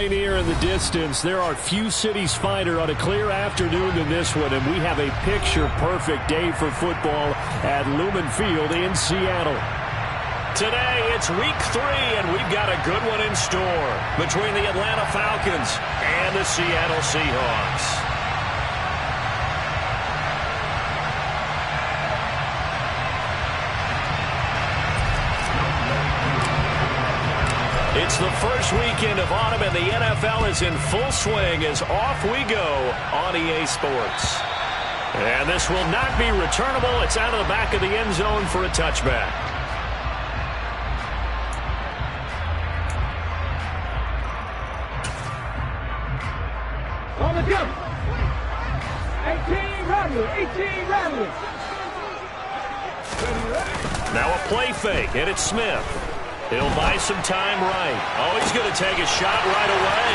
Pioneer in the distance. There are few cities finer on a clear afternoon than this one, and we have a picture-perfect day for football at Lumen Field in Seattle. Today, it's week 3, and we've got a good one in store between the Atlanta Falcons and the Seattle Seahawks. It's the first weekend of autumn, and the NFL is in full swing as off we go on EA Sports. And this will not be returnable. It's out of the back of the end zone for a touchback. On the jump. 18 rattle. 18 rattle. Now a play fake, and it's Smith. He'll buy some time right. Oh, he's going to take a shot right away.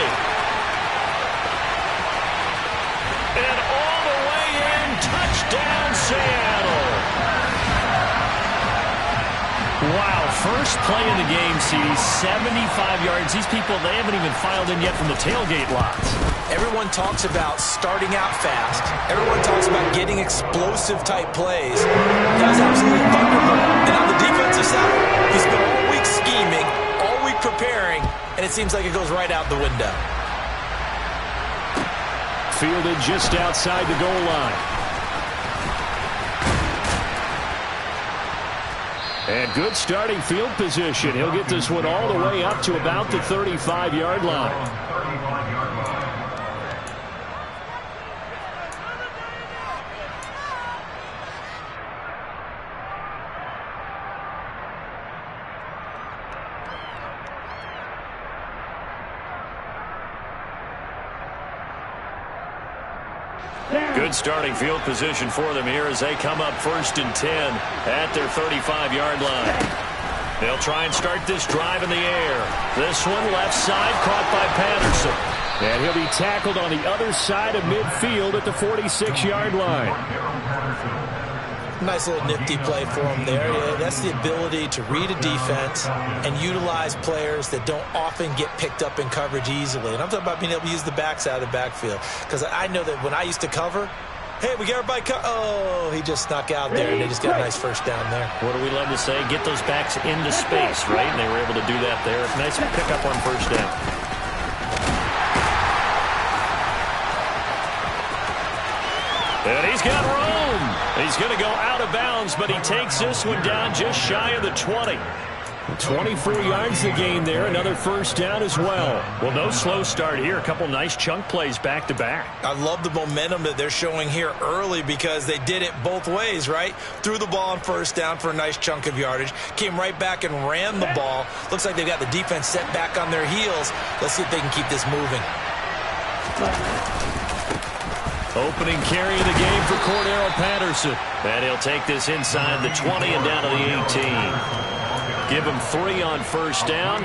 And all the way in, touchdown Seattle. Wow, first play of the game, CD, 75 yards. These people, they haven't even filed in yet from the tailgate lots. Everyone talks about starting out fast. Everyone talks about getting explosive-type plays. That was absolutely thunderbolt. And on the defensive side, he's been all week scheming, all week preparing, and it seems like it goes right out the window. Fielded just outside the goal line. And good starting field position. He'll get this one all the way up to about the 35-yard line. Good starting field position for them here as they come up 1st and 10 at their 35-yard line. They'll try and start this drive in the air. This one left side caught by Patterson. And he'll be tackled on the other side of midfield at the 46-yard line. Nice little nifty play for him there. Yeah, that's the ability to read a defense and utilize players that don't often get picked up in coverage easily. And I'm talking about being able to use the backside of the backfield. Because I know that when I used to cover, hey, we got everybody oh, he just snuck out there, and they just got a nice first down there. What do we love to say? Get those backs into space, right? And they were able to do that there. Nice pickup on first down. And he's got room. He's going to go out of bounds, but he takes this one down just shy of the 20. 24 yards the gain there. Another first down as well. Well, no slow start here. A couple nice chunk plays back-to-back. I love the momentum that they're showing here early because they did it both ways, right? Threw the ball on first down for a nice chunk of yardage. Came right back and ran the ball. Looks like they've got the defense set back on their heels. Let's see if they can keep this moving. Opening carry of the game for Cordero Patterson. And he'll take this inside the 20 and down to the 18. Give him 3 on first down.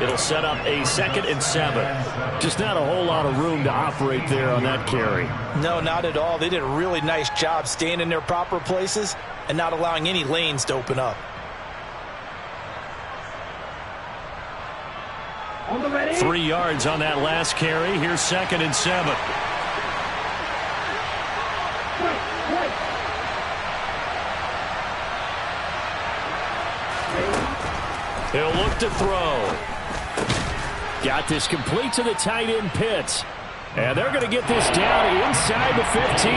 It'll set up a 2nd and 7. Just not a whole lot of room to operate there on that carry. No, not at all. They did a really nice job staying in their proper places and not allowing any lanes to open up. 3 yards on that last carry. Here's 2nd and 7. He'll look to throw. Got this complete to the tight end Pitts. And they're going to get this down inside the 15.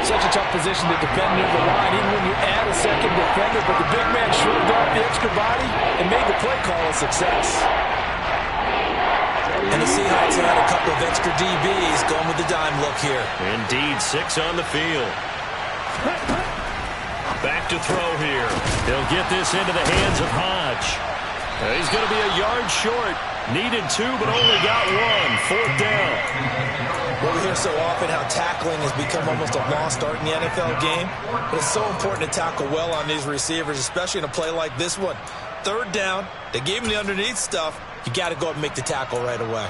Such a tough position to defend near the line, even when you add a second defender. But the big man shrugged off the extra body and made the play call a success. And the Seahawks had a couple of extra DBs going with the dime look here. Indeed, 6 on the field. Back to throw here. He'll get this into the hands of Hodge. He's going to be a yard short. Needed 2, but only got 1. 4th down. Well, we hear so often how tackling has become almost a lost art in the NFL game. But it's so important to tackle well on these receivers, especially in a play like this one. 3rd down. They gave him the underneath stuff. You got to go up and make the tackle right away.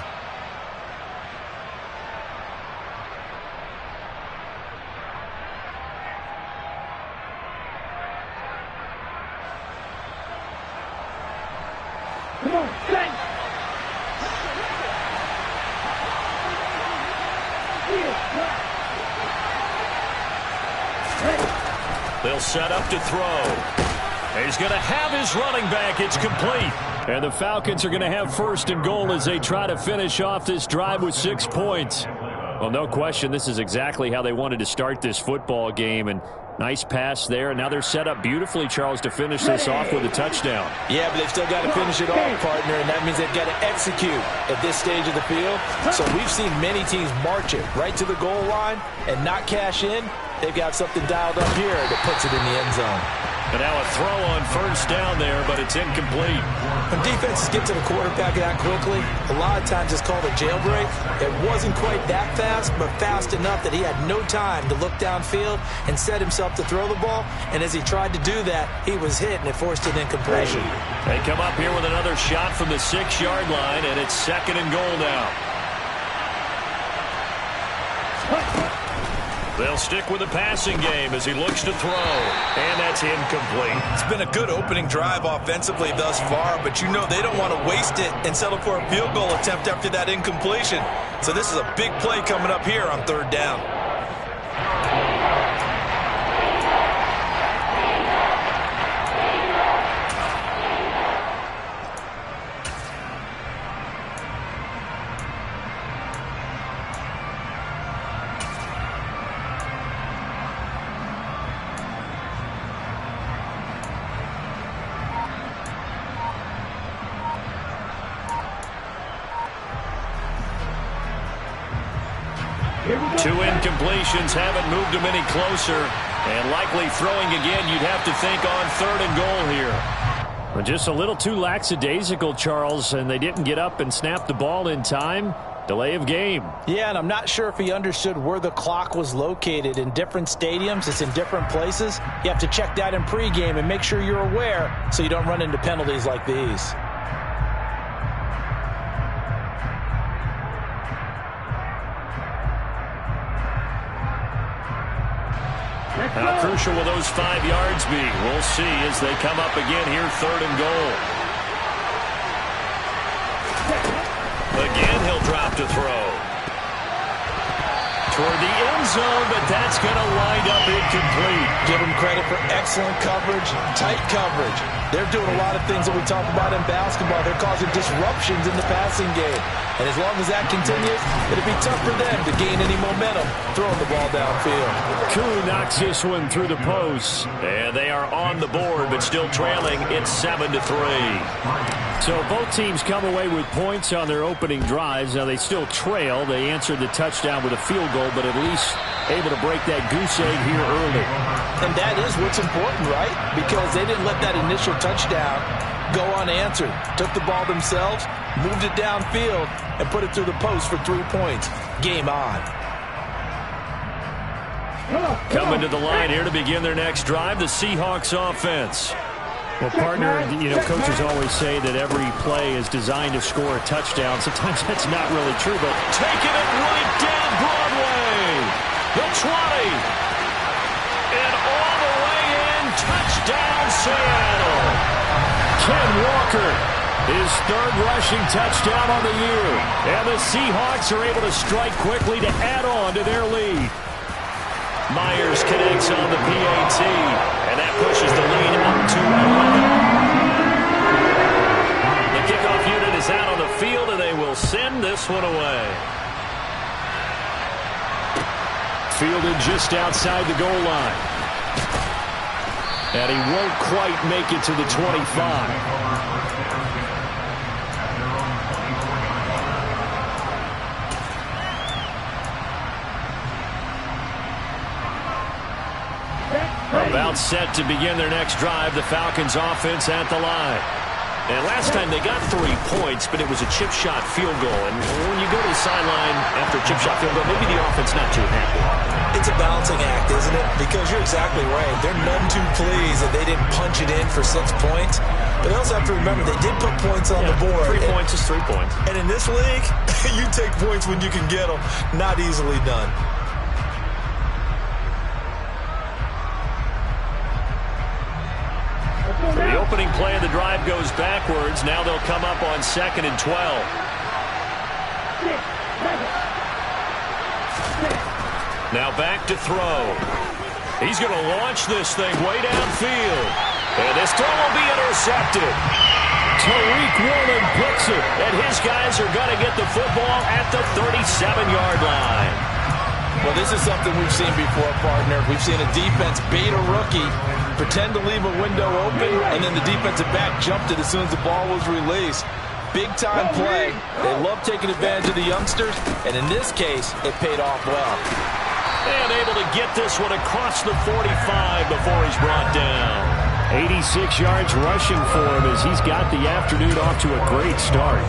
They'll set up to throw. He's going to have his running back. It's complete. And the Falcons are going to have first and goal as they try to finish off this drive with 6 points. Well, no question, this is exactly how they wanted to start this football game. And nice pass there. And now they're set up beautifully, Charles, to finish this off with a touchdown. Yeah, but they've still got to finish it off, partner, and that means they've got to execute at this stage of the field. So we've seen many teams march it right to the goal line and not cash in. They've got something dialed up here that puts it in the end zone. And now a throw on first down there, but it's incomplete. When defenses get to the quarterback that quickly, a lot of times it's called a jailbreak. It wasn't quite that fast, but fast enough that he had no time to look downfield and set himself to throw the ball. And as he tried to do that, he was hit, and it forced an incompletion. They come up here with another shot from the 6-yard line, and it's second and goal now. They'll stick with the passing game as he looks to throw. And that's incomplete. It's been a good opening drive offensively thus far, but you know they don't want to waste it and settle for a field goal attempt after that incompletion. So this is a big play coming up here on third down. Two incompletions haven't moved him any closer. And likely throwing again, you'd have to think on third and goal here. Well, just a little too lackadaisical, Charles, and they didn't get up and snap the ball in time. Delay of game. Yeah, and I'm not sure if he understood where the clock was located. In different stadiums, it's in different places. You have to check that in pregame and make sure you're aware so you don't run into penalties like these. How crucial will those 5 yards be? We'll see as they come up again here, third and goal. Again, he'll drop to throw. Toward the end zone, but that's going to wind up incomplete. Give him credit for excellent coverage, tight coverage. They're doing a lot of things that we talk about in basketball. They're causing disruptions in the passing game. And as long as that continues, it'll be tough for them to gain any momentum throwing the ball downfield. Koo knocks this one through the post. And they are on the board, but still trailing. It's 7-3. So both teams come away with points on their opening drives. Now they still trail. They answered the touchdown with a field goal, but at least able to break that goose egg here early. And that is what's important, right? Because they didn't let that initial touchdown go unanswered. Took the ball themselves, moved it downfield, and put it through the post for 3 points. Game on. Coming to the line here to begin their next drive, the Seahawks offense. Well, partner, you know, coaches always say that every play is designed to score a touchdown. Sometimes that's not really true, but taking it right down Broadway. The 20. And all the way in, touchdown Seattle. Ken Walker, his third rushing touchdown on the year. And the Seahawks are able to strike quickly to add on to their lead. Myers connects on the PAT, and that pushes the lead up to 11. The kickoff unit is out on the field, and they will send this one away. Fielded just outside the goal line. And he won't quite make it to the 25. About set to begin their next drive, the Falcons offense at the line. And last time they got 3 points, but it was a chip shot field goal. And when you go to the sideline after a chip shot field goal, maybe the offense not too happy. It's a balancing act, isn't it? Because you're exactly right. They're none too pleased that they didn't punch it in for 6 points. But they also have to remember they did put points on the board. 3 points is 3 points. And in this league, you take points when you can get them. Not easily done. The opening play of the drive goes backwards. Now they'll come up on 2nd and 12. Now back to throw. He's going to launch this thing way downfield. And this throw will be intercepted. Tariq Woolen picks it, and his guys are going to get the football at the 37-yard line. Well, this is something we've seen before, partner. We've seen a defense bait a rookie, pretend to leave a window open, and then the defensive back jumped it as soon as the ball was released. Big-time play. They love taking advantage of the youngsters, and in this case, it paid off well. And able to get this one across the 45 before he's brought down. 86 yards rushing for him as he's got the afternoon off to a great start.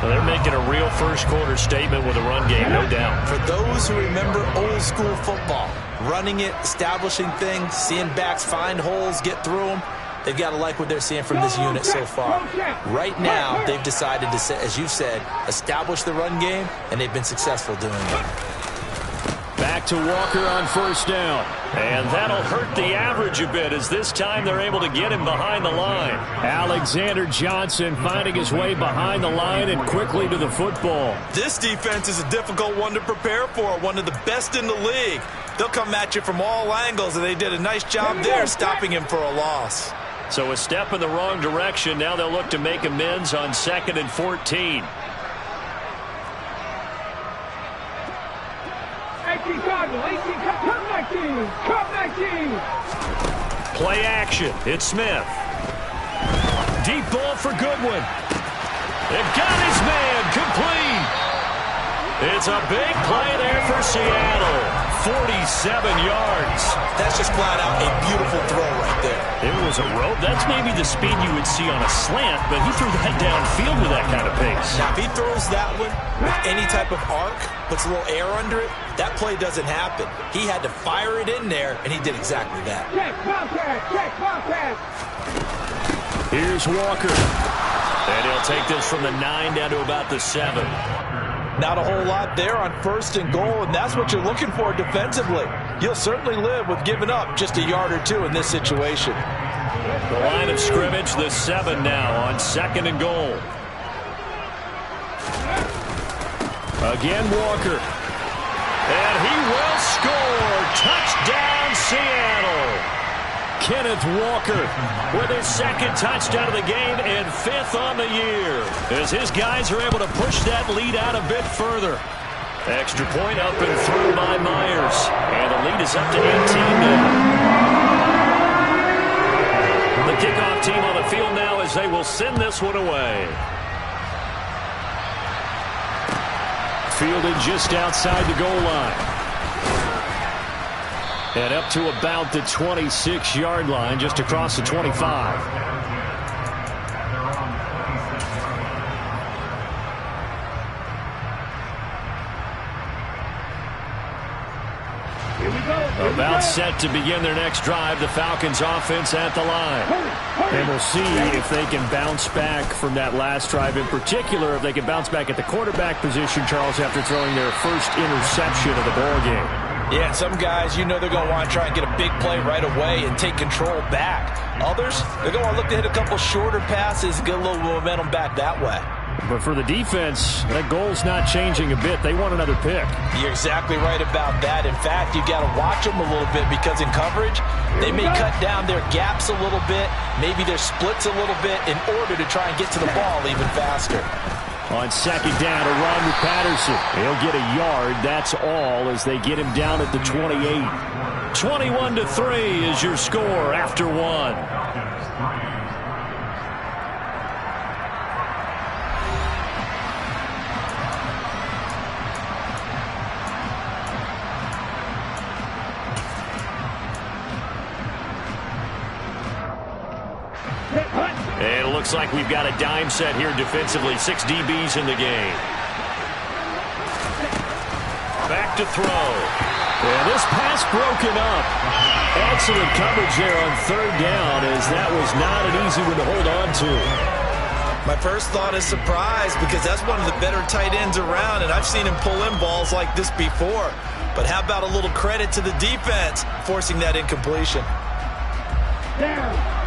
Well, they're making a real first-quarter statement with a run game, no doubt. For those who remember old-school football, running it, establishing things, seeing backs find holes, get through them, they've got to like what they're seeing from this unit so far. Right now, they've decided to, as you said, establish the run game, and they've been successful doing it. Back to Walker on first down. And that'll hurt the average a bit as this time they're able to get him behind the line. Alexander Johnson finding his way behind the line and quickly to the football. This defense is a difficult one to prepare for, one of the best in the league. They'll come at you from all angles, and they did a nice job there stopping him for a loss. So a step in the wrong direction. Now they'll look to make amends on 2nd and 14. Play action. It's Smith. Deep ball for Goodwin. They've got his man complete. It's a big play there for Seattle. 47 yards. That's just flat out a beautiful throw right there. It was a rope. That's maybe the speed you would see on a slant, but he threw that downfield with that kind of pace. Now, if he throws that one with any type of arc, puts a little air under it, that play doesn't happen. He had to fire it in there, and he did exactly that. Check, Falcons. Here's Walker. And he'll take this from the 9 down to about the 7. Not a whole lot there on 1st and goal, and that's what you're looking for defensively. You'll certainly live with giving up just a yard or two in this situation. The line of scrimmage, the 7 now on 2nd and goal. Again, Walker. And he will score. Touchdown, Seattle. Kenneth Walker with his 2nd touchdown of the game and 5th on the year as his guys are able to push that lead out a bit further. Extra point up and through by Myers. And the lead is up to 18 now. The kickoff team on the field now as they will send this one away. Fielded just outside the goal line. And up to about the 26-yard line, just across the 25. About set to begin their next drive, the Falcons offense at the line. And we'll see if they can bounce back from that last drive. In particular, if they can bounce back at the quarterback position, Charles, after throwing their first interception of the ballgame. Yeah, some guys, you know they're going to want to try and get a big play right away and take control back. Others, they're going to look to hit a couple shorter passes, get a little momentum back that way. But for the defense, that goal's not changing a bit. They want another pick. You're exactly right about that. In fact, you've got to watch them a little bit because in coverage, they may cut down their gaps a little bit, maybe their splits a little bit in order to try and get to the ball even faster. On 2nd down, a run with Patterson. He'll get a yard. That's all as they get him down at the 28. 21-3 is your score after 1. And it looks like we've got a dime set here defensively. 6 DBs in the game. Back to throw. And this pass broken up. Excellent coverage there on 3rd down as that was not an easy one to hold on to. My first thought is surprise because that's one of the better tight ends around, and I've seen him pull in balls like this before. But how about a little credit to the defense forcing that incompletion? Down.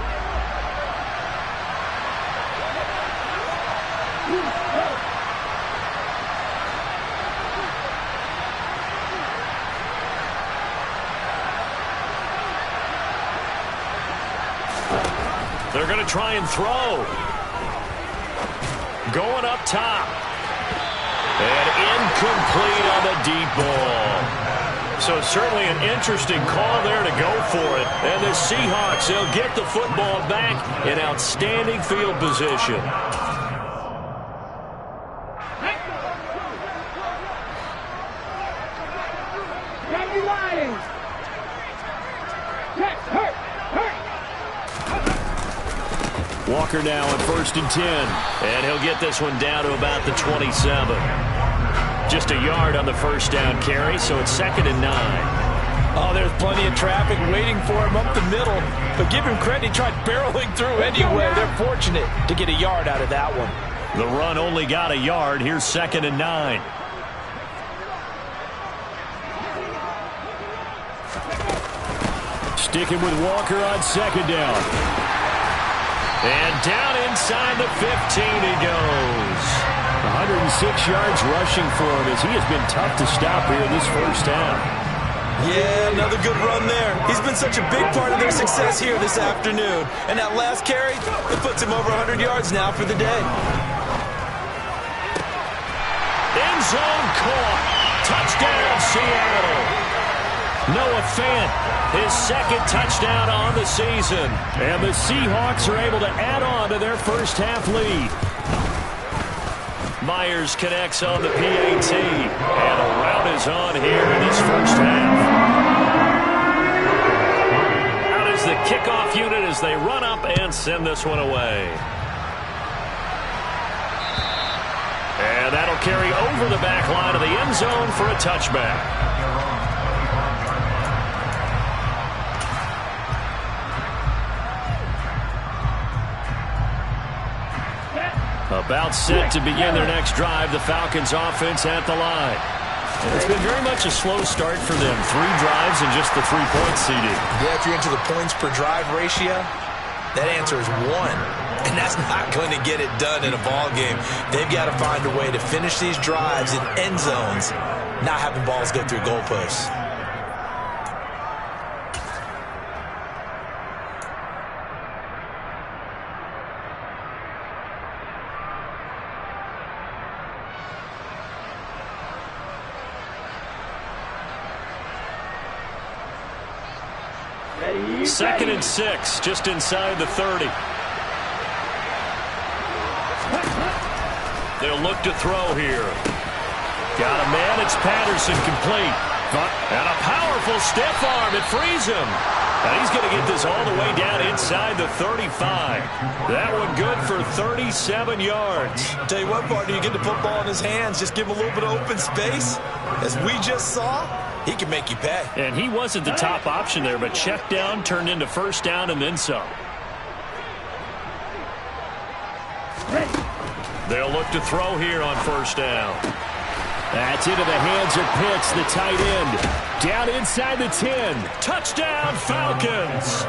They're going to try and throw. Going up top. And incomplete on the deep ball. So certainly an interesting call there to go for it. And the Seahawks, they'll get the football back in outstanding field position. Walker now on 1st and 10. And he'll get this one down to about the 27. Just a yard on the first down carry, so it's 2nd and 9. Oh, there's plenty of traffic waiting for him up the middle. But give him credit, he tried barreling through anyway. They're fortunate to get a yard out of that one. The run only got a yard. Here's 2nd and 9. Sticking with Walker on 2nd down. And down inside the 15 he goes. 106 yards rushing for him as he has been tough to stop here this first half. Yeah, another good run there. He's been such a big part of their success here this afternoon. And that last carry, it puts him over 100 yards now for the day. End zone caught. Touchdown, Seattle. Noah Fant, his 2nd touchdown on the season. And the Seahawks are able to add on to their first half lead. Myers connects on the PAT. And a rout is on here in this first half. Out is the kickoff unit as they run up and send this one away. And that'll carry over the back line of the end zone for a touchback. About set to begin their next drive, the Falcons offense at the line. It's been very much a slow start for them. 3 drives and just the 3 points, CD. Yeah, if you're into the points per drive ratio, that answer is 1. And that's not going to get it done in a ball game. They've got to find a way to finish these drives in end zones, not having balls go through goalposts. Second and 6, just inside the 30. They'll look to throw here. Got a man, it's Patterson, complete. And a powerful stiff arm, it frees him. And he's going to get this all the way down inside the 35. That one good for 37 yards. I'll tell you what, partner, you get the football in his hands, just give him a little bit of open space. As we just saw, he can make you pay. And he wasn't the top option there, but check down turned into first down and then some. They'll look to throw here on first down. That's into the hands of Pitts, the tight end. Down inside the 10. Touchdown, Falcons.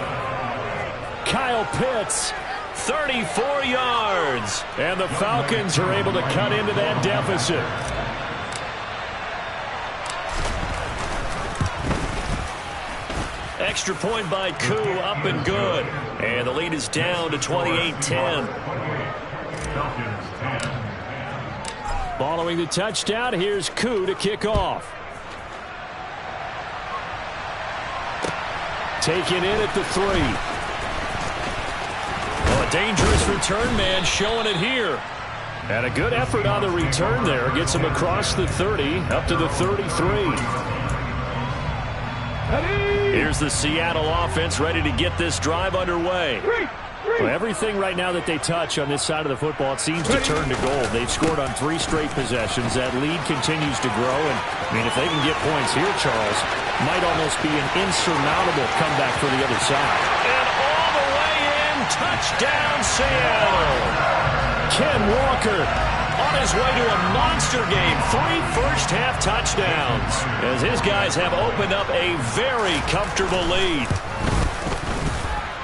Kyle Pitts. 34 yards. And the Falcons are able to cut into that deficit. Extra point by Koo, up and good. And the lead is down to 28-10. Following the touchdown, here's Koo to kick off. Taken in at the 3. Well, a dangerous return man showing it here. And a good effort on the return there. Gets him across the 30, up to the 33. Here's the Seattle offense ready to get this drive underway. Well, everything right now that they touch on this side of the football, it seems to turn to gold. They've scored on 3 straight possessions. That lead continues to grow. And, I mean, if they can get points here, Charles, might almost be an insurmountable comeback for the other side. And all the way in, touchdown, Seattle. Ken Walker on his way to a monster game. 3 first-half touchdowns as his guys have opened up a very comfortable lead.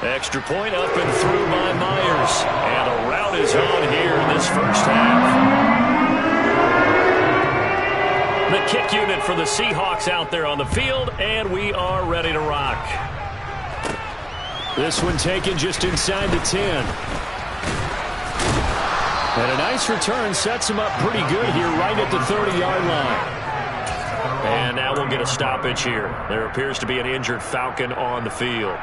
Extra point up and through by Myers. And a rout is on here in this first half. The kick unit for the Seahawks out there on the field, and we are ready to rock. This one taken just inside the 10. And a nice return sets him up pretty good here right at the 30-yard line. And now we'll get a stoppage here. There appears to be an injured Falcon on the field.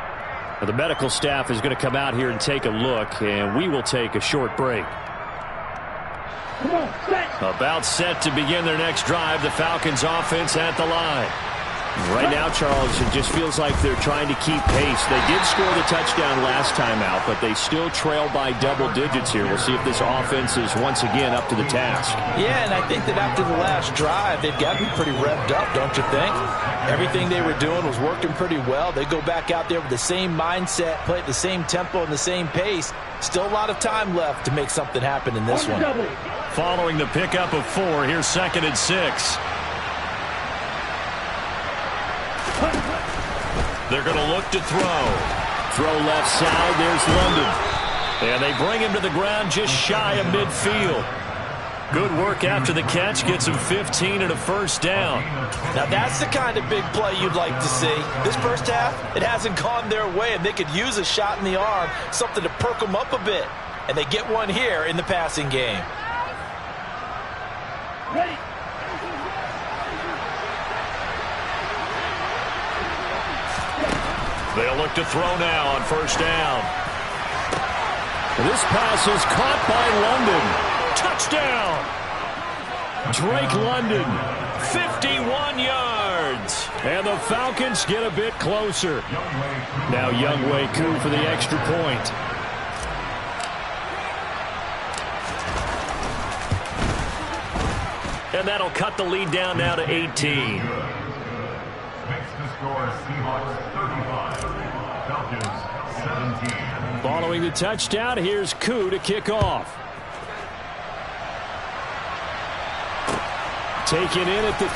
Now the medical staff is going to come out here and take a look, and we will take a short break. Come on, set. About set to begin their next drive. The Falcons offense at the line. Right now, Charles, it just feels like they're trying to keep pace. They did score the touchdown last time out, but they still trail by double digits here. We'll see if this offense is once again up to the task. Yeah, and I think that after the last drive, they've got to be pretty revved up, don't you think? Everything they were doing was working pretty well. They go back out there with the same mindset, play at the same tempo and the same pace. Still a lot of time left to make something happen in this one. Following the pickup of 4, here's 2nd and 6. They're going to look to throw. Throw left side. There's London. And they bring him to the ground just shy of midfield. Good work after the catch. Gets him 15 and a first down. Now that's the kind of big play you'd like to see. This first half, it hasn't gone their way, and they could use a shot in the arm, something to perk them up a bit. And they get one here in the passing game. Ready. They'll look to throw now on first down. This pass is caught by London. Touchdown! Drake London, 51 yards. And the Falcons get a bit closer. Now Younghoe Koo for the extra point. And that'll cut the lead down now to 18. Makes the score Seahawks 35, Falcons 17. Following the touchdown, here's Koo to kick off. Taken in at the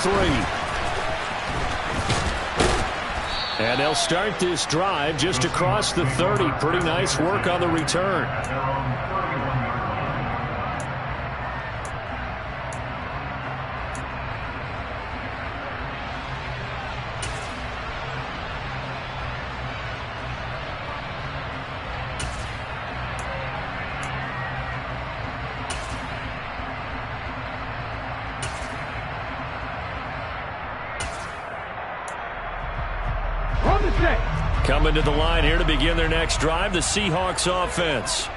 3. And they'll start this drive just across the 30. Pretty nice work on the return. Coming to the line here to begin their next drive, the Seahawks offense.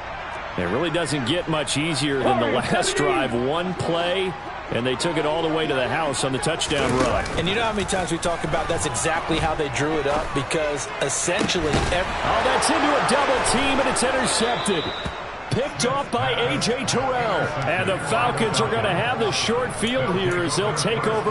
It really doesn't get much easier than the last drive. One play, and they took it all the way to the house on the touchdown run. And you know how many times we talk about that's exactly how they drew it up? Because essentially that's into a double team, and it's intercepted. Picked off by A.J. Terrell. And the Falcons are going to have the short field here as they'll take over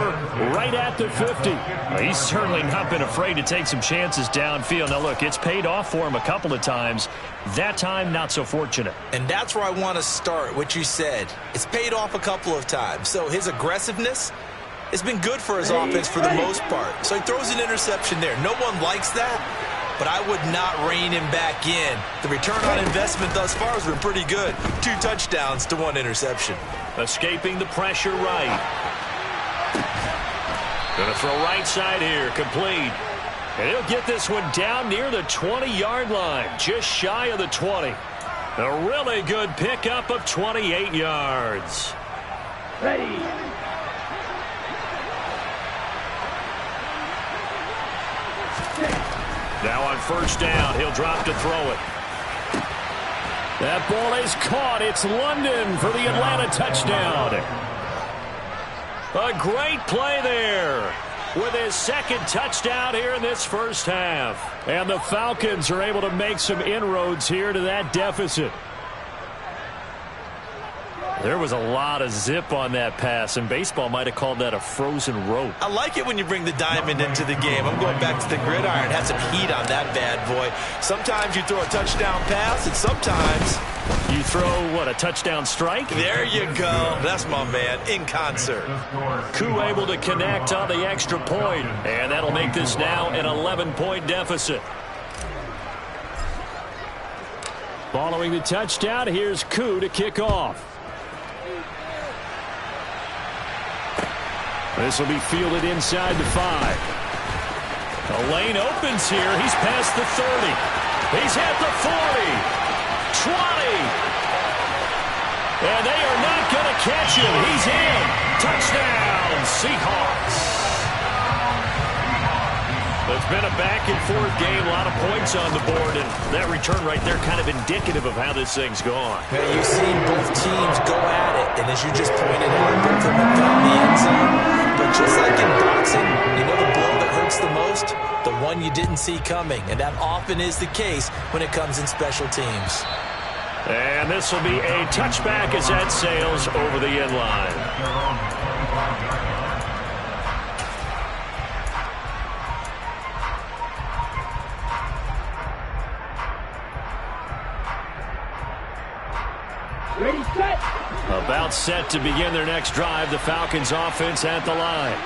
right at the 50. Well, he's certainly not been afraid to take some chances downfield. Now, look, it's paid off for him a couple of times. That time, not so fortunate. And that's where I want to start, what you said. It's paid off a couple of times. So his aggressiveness has been good for his offense for the most part. So he throws an interception there. No one likes that, but I would not rein him back in. The return on investment thus far has been pretty good. 2 touchdowns to 1 interception. Escaping the pressure right. Going to throw right side here, complete. And he'll get this one down near the 20-yard line, just shy of the 20. A really good pickup of 28 yards. Ready. Now on first down, he'll drop to throw it. That ball is caught. It's London for the Atlanta touchdown. A great play there with his 2nd touchdown here in this first half. And the Falcons are able to make some inroads here to that deficit. There was a lot of zip on that pass, and baseball might have called that a frozen rope. I like it when you bring the diamond into the game. I'm going back to the gridiron. Had some heat on that bad boy. Sometimes you throw a touchdown pass, and sometimes you throw, what, a touchdown strike? There you go. That's my man, in concert. Koo able to connect on the extra point, and that'll make this now an 11-point deficit. Following the touchdown, here's Koo to kick off. This will be fielded inside the 5. The lane opens here. He's past the 30. He's at the 40. 20. And they are not going to catch him. He's in. Touchdown, Seahawks. It's been a back-and-forth game, a lot of points on the board, and that return right there kind of indicative of how this thing's gone. Yeah, you've seen both teams go at it, and as you just pointed out, both of them have found the end zone. But just like in boxing, you know the blow that hurts the most? The one you didn't see coming, and that often is the case when it comes in special teams. And this will be a touchback as that sails over the end line. Ready, set. About set to begin their next drive. The Falcons offense at the line.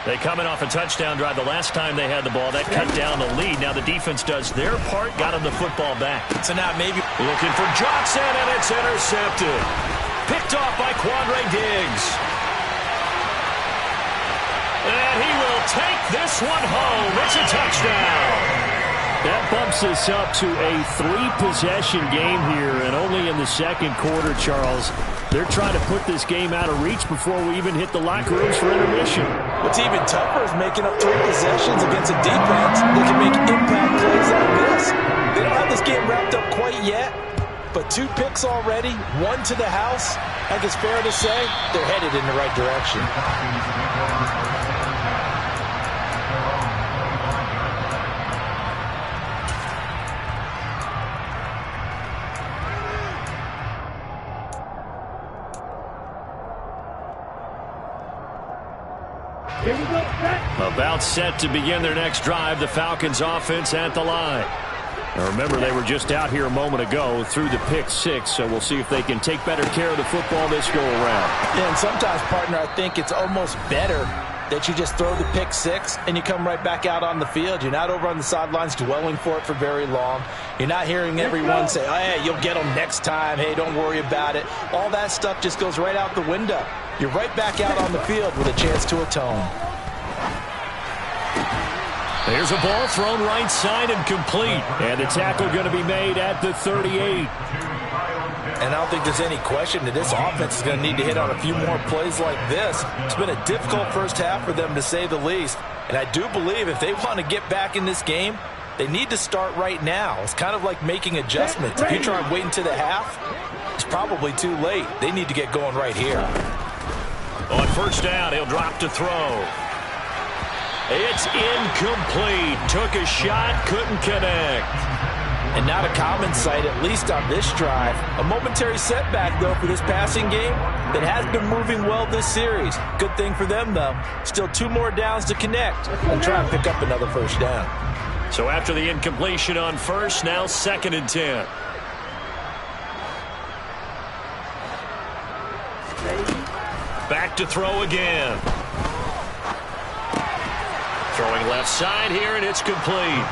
They coming off a touchdown drive the last time they had the ball. That cut down the lead. Now the defense does their part, got them the football back. So now maybe looking for Johnson, and it's intercepted. Picked off by Quandre Diggs. And he will take this one home. It's a touchdown. That bumps us up to a 3-possession game here, and only in the second quarter, Charles. They're trying to put this game out of reach before we even hit the locker rooms for intermission. What's even tougher is making up 3 possessions against a defense that can make impact plays like this. They don't have this game wrapped up quite yet, but 2 picks already, 1 to the house. I think it's fair to say they're headed in the right direction. Here we go, set. About set to begin their next drive. The Falcons offense at the line. Now remember, they were just out here a moment ago through the pick 6, so we'll see if they can take better care of the football this go around. Yeah, and sometimes, partner, I think it's almost better that you just throw the pick 6 and you come right back out on the field. You're not over on the sidelines dwelling for it for very long. You're not hearing everyone say, oh, hey, you'll get them next time. Hey, don't worry about it. All that stuff just goes right out the window. You're right back out on the field with a chance to atone. There's a ball thrown right side and complete. And the tackle going to be made at the 38. And I don't think there's any question that this offense is going to need to hit on a few more plays like this. It's been a difficult first half for them, to say the least. And I do believe if they want to get back in this game, they need to start right now. It's kind of like making adjustments. If you try and wait until the half, it's probably too late. They need to get going right here. On first down, he'll drop to throw. It's incomplete. Took a shot, couldn't connect. And not a common sight, at least on this drive. A momentary setback, though, for this passing game that has been moving well this series. Good thing for them, though. Still 2 more downs to connect and try and pick up another first down. So after the incompletion on first, now 2nd and 10. Back to throw again. Throwing left side here, and it's complete.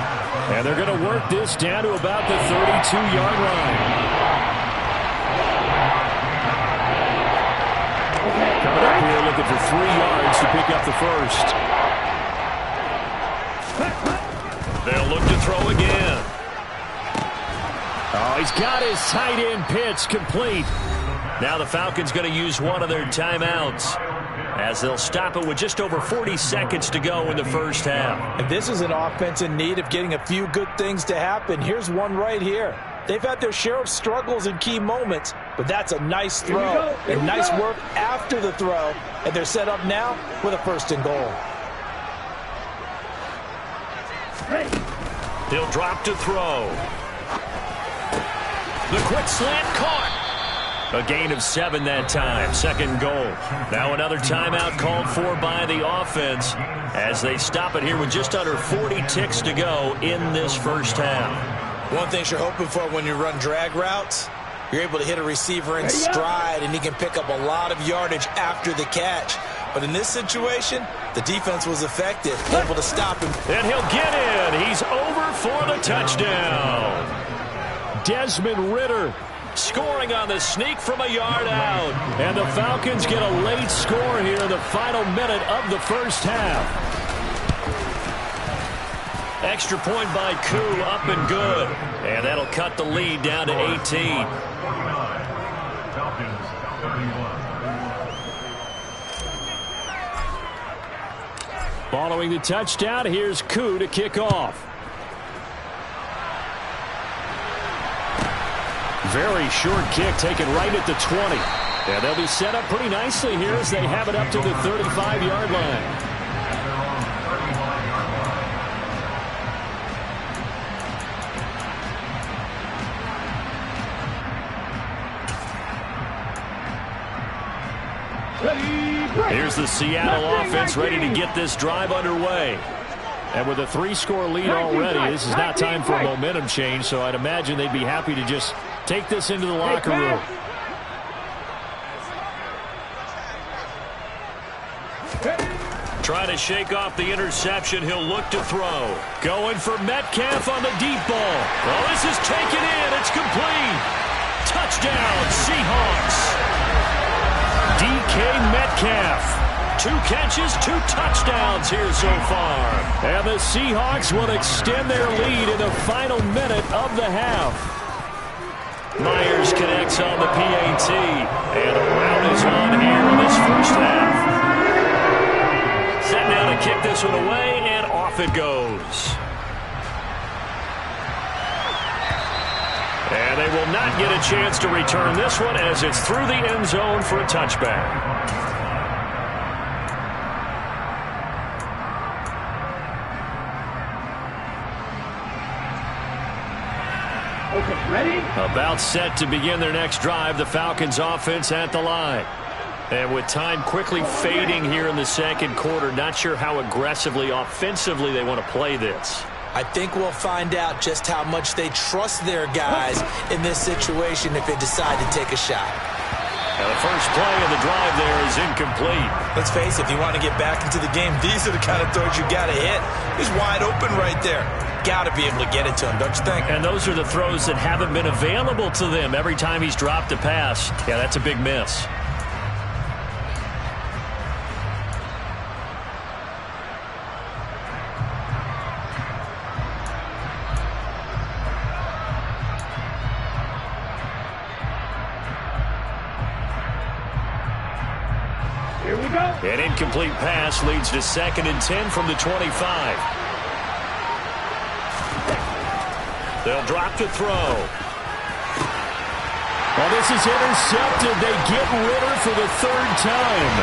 And they're going to work this down to about the 32-yard line. Coming up here looking for 3 yards to pick up the first. They'll look to throw again. Oh, he's got his tight end pitch complete. Now the Falcons going to use one of their timeouts, as they'll stop it with just over 40 seconds to go in the first half. And this is an offense in need of getting a few good things to happen. Here's one right here. They've had their share of struggles in key moments, but that's a nice throw and nice work after the throw. And they're set up now with a 1st and goal. He'll drop to throw. The quick slant caught. A gain of 7 that time. 2nd goal. Now another timeout called for by the offense as they stop it here with just under 40 ticks to go in this first half. One thing you're hoping for when you run drag routes, you're able to hit a receiver in stride and he can pick up a lot of yardage after the catch. But in this situation, the defense was effective, able to stop him. And he'll get in. He's over for the touchdown. Desmond Ridder scoring on the sneak from a yard out. And the Falcons get a late score here in the final minute of the first half. Extra point by Koo, up and good. And that'll cut the lead down to 18. 49. Falcons 31. Following the touchdown, here's Koo to kick off. Very short kick taken right at the 20. And they'll be set up pretty nicely here as they have it up to the 35-yard line. Here's the Seattle offense ready to get this drive underway. And with a 3-score lead already, this is not time for a momentum change, so I'd imagine they'd be happy to just take this into the locker room. Trying to shake off the interception. He'll look to throw. Going for Metcalf on the deep ball. Oh, this is taken in. It's complete. Touchdown, Seahawks. DK Metcalf. 2 catches, 2 touchdowns here so far. And the Seahawks will extend their lead in the final minute of the half. Myers connects on the PAT. And a round is on here in this first half. Set now to kick this one away, and off it goes. And they will not get a chance to return this one as it's through the end zone for a touchback. Okay, ready? About set to begin their next drive, the Falcons offense at the line. And with time quickly fading here in the second quarter, not sure how aggressively, offensively they want to play this. I think we'll find out just how much they trust their guys in this situation if they decide to take a shot. Now the first play of the drive there is incomplete. Let's face it, if you want to get back into the game, these are the kind of throws you got to hit. He's wide open right there. Got to be able to get it to him, don't you think? And those are the throws that haven't been available to them every time he's dropped a pass. Yeah, that's a big miss. Here we go. An incomplete pass leads to 2nd and 10 from the 25. They'll drop to throw. Well, this is intercepted. They get Ritter for the 3rd time.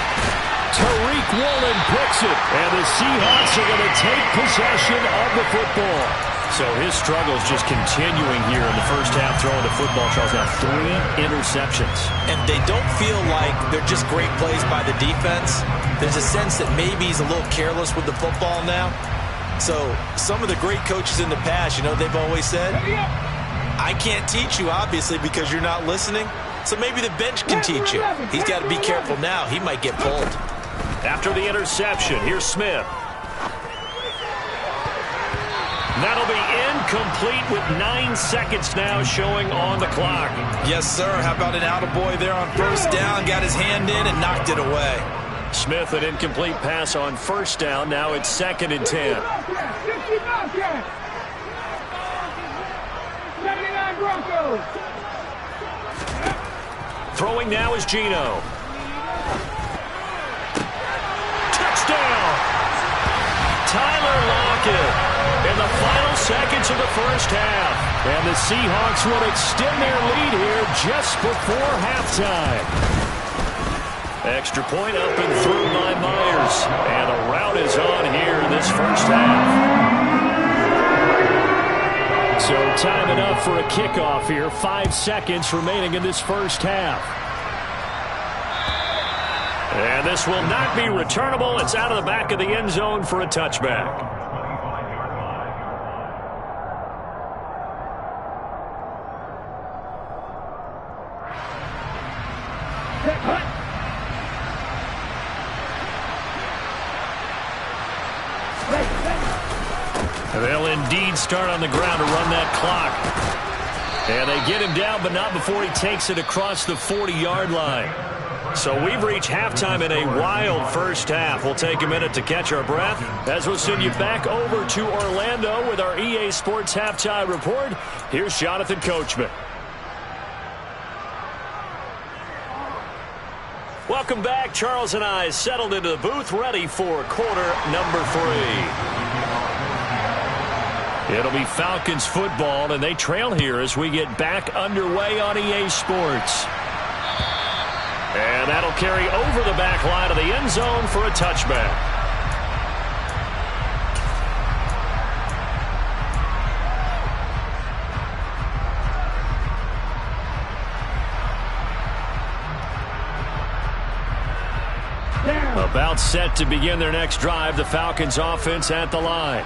Tariq Woolen picks it, and the Seahawks are going to take possession of the football. So his struggles just continuing here in the first half throwing the football. Charles, now 3 interceptions. And they don't feel like they're just great plays by the defense. There's a sense that maybe he's a little careless with the football now. So some of the great coaches in the past, you know, they've always said, I can't teach you, obviously, because you're not listening. So maybe the bench can teach you. He's got to be careful now. He might get pulled. After the interception, here's Smith. That'll be incomplete with 9 seconds now showing on the clock. Yes, sir. How about an attaboy there on first down? Got his hand in and knocked it away. Smith, an incomplete pass on first down. Now it's 2nd and 10. 79 Broncos. Throwing now is Geno. Touchdown! Tyler Lockett in the final seconds of the first half. And the Seahawks will extend their lead here just before halftime. Extra point up and through by Myers. And a rout is on here in this first half. So time enough for a kickoff here. 5 seconds remaining in this first half. And this will not be returnable. It's out of the back of the end zone for a touchback. They'll indeed start on the ground to run that clock. And they get him down, but not before he takes it across the 40-yard line. So we've reached halftime in a wild first half. We'll take a minute to catch our breath as we'll send you back over to Orlando with our EA Sports Halftime Report. Here's Jonathan Coachman. Welcome back. Charles and I settled into the booth, ready for quarter number 3. It'll be Falcons football, and they trail here as we get back underway on EA Sports. And that'll carry over the back line of the end zone for a touchback. About set to begin their next drive, the Falcons offense at the line.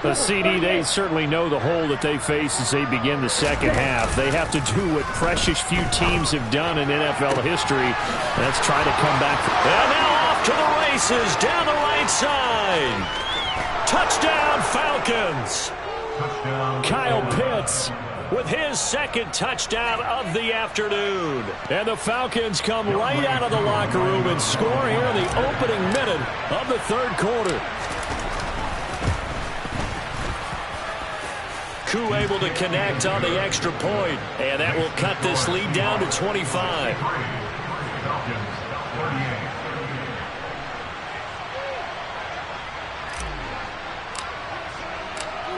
The CD, they certainly know the hole that they face as they begin the second half. They have to do what precious few teams have done in NFL history. Let's try to come back. And now off to the races down the right side. Touchdown, Falcons. Touchdown. Kyle Pitts with his second touchdown of the afternoon. And the Falcons come right out of the locker room and score here in the opening minute of the third quarter. Koo able to connect on the extra point, and that will cut this lead down to 25.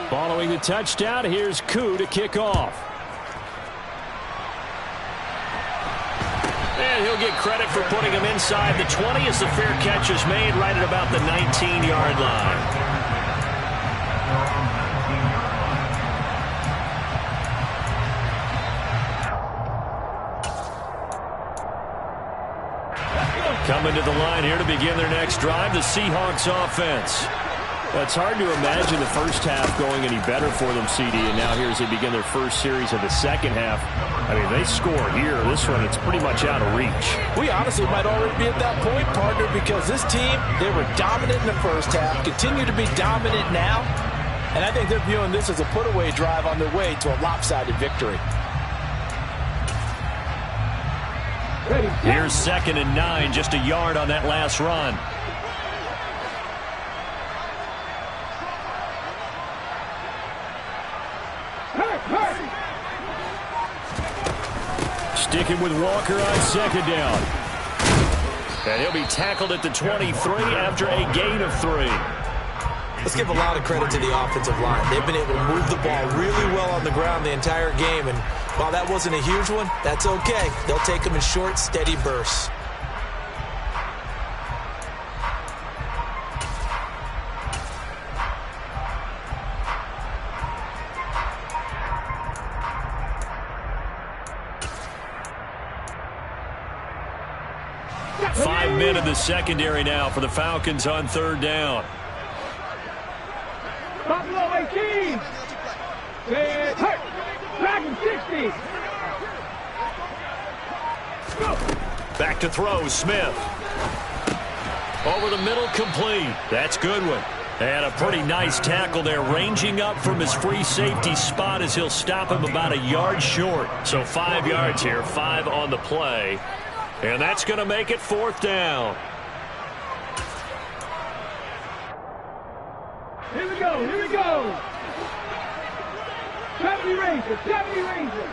Following the touchdown, here's Koo to kick off. And he'll get credit for putting him inside the 20 as the fair catch is made right at about the 19-yard line. Coming to the line here to begin their next drive, the Seahawks offense. It's hard to imagine the first half going any better for them, CD, and now here as they begin their first series of the second half. I mean, they score here. This one, it's pretty much out of reach. We honestly might already be at that point, partner, because this team, they were dominant in the first half, continue to be dominant now, and I think they're viewing this as a put-away drive on their way to a lopsided victory. Here's 2nd and 9, just a yard on that last run. Sticking with Walker on 2nd down. And he'll be tackled at the 23 after a gain of 3. Let's give a lot of credit to the offensive line. They've been able to move the ball really well on the ground the entire game, and while that wasn't a huge one, that's okay. They'll take them in short, steady bursts. Five men in the secondary now for the Falcons on 3rd down. Buffalo 18. Dragon 60. Go. Back to throw, Smith. Over the middle, complete. That's Goodwin. And a pretty nice tackle there, ranging up from his free safety spot as he'll stop him about a yard short. So 5 yards here, 5 on the play. And that's going to make it 4th down. Here we go. Here we go. 70 Rangers. 70 Rangers.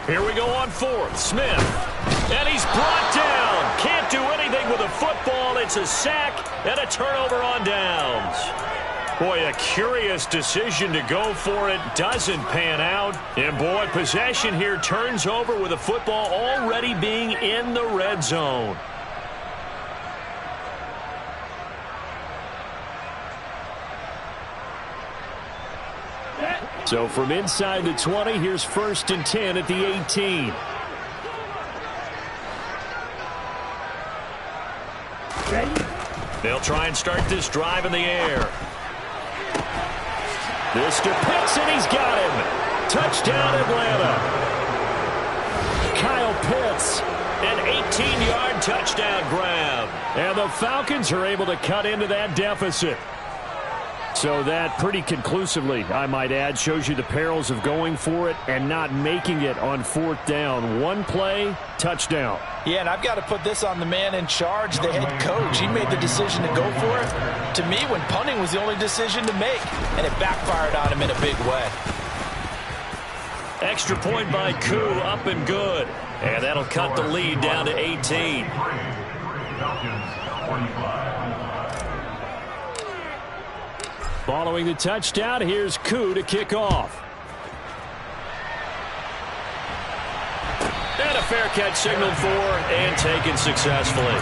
Here we go on 4th. Smith. And he's brought down. Can't do anything with a football. It's a sack and a turnover on downs. Boy, a curious decision to go for it. Doesn't pan out. And boy, possession here turns over with the football already being in the red zone. So from inside the 20, here's 1st and 10 at the 18. They'll try and start this drive in the air. Mr. Pitts, and he's got him. Touchdown, Atlanta. Kyle Pitts, an 18-yard touchdown grab. And the Falcons are able to cut into that deficit. So that pretty conclusively, I might add, shows you the perils of going for it and not making it on 4th down. One play, touchdown. Yeah, and I've got to put this on the man in charge, the head coach. He made the decision to go for it. To me, when punting was the only decision to make, and it backfired on him in a big way. Extra point by Koo, up and good. And that'll cut the lead down to 18. Following the touchdown, here's Koo to kick off. And a fair catch signaled for and taken successfully.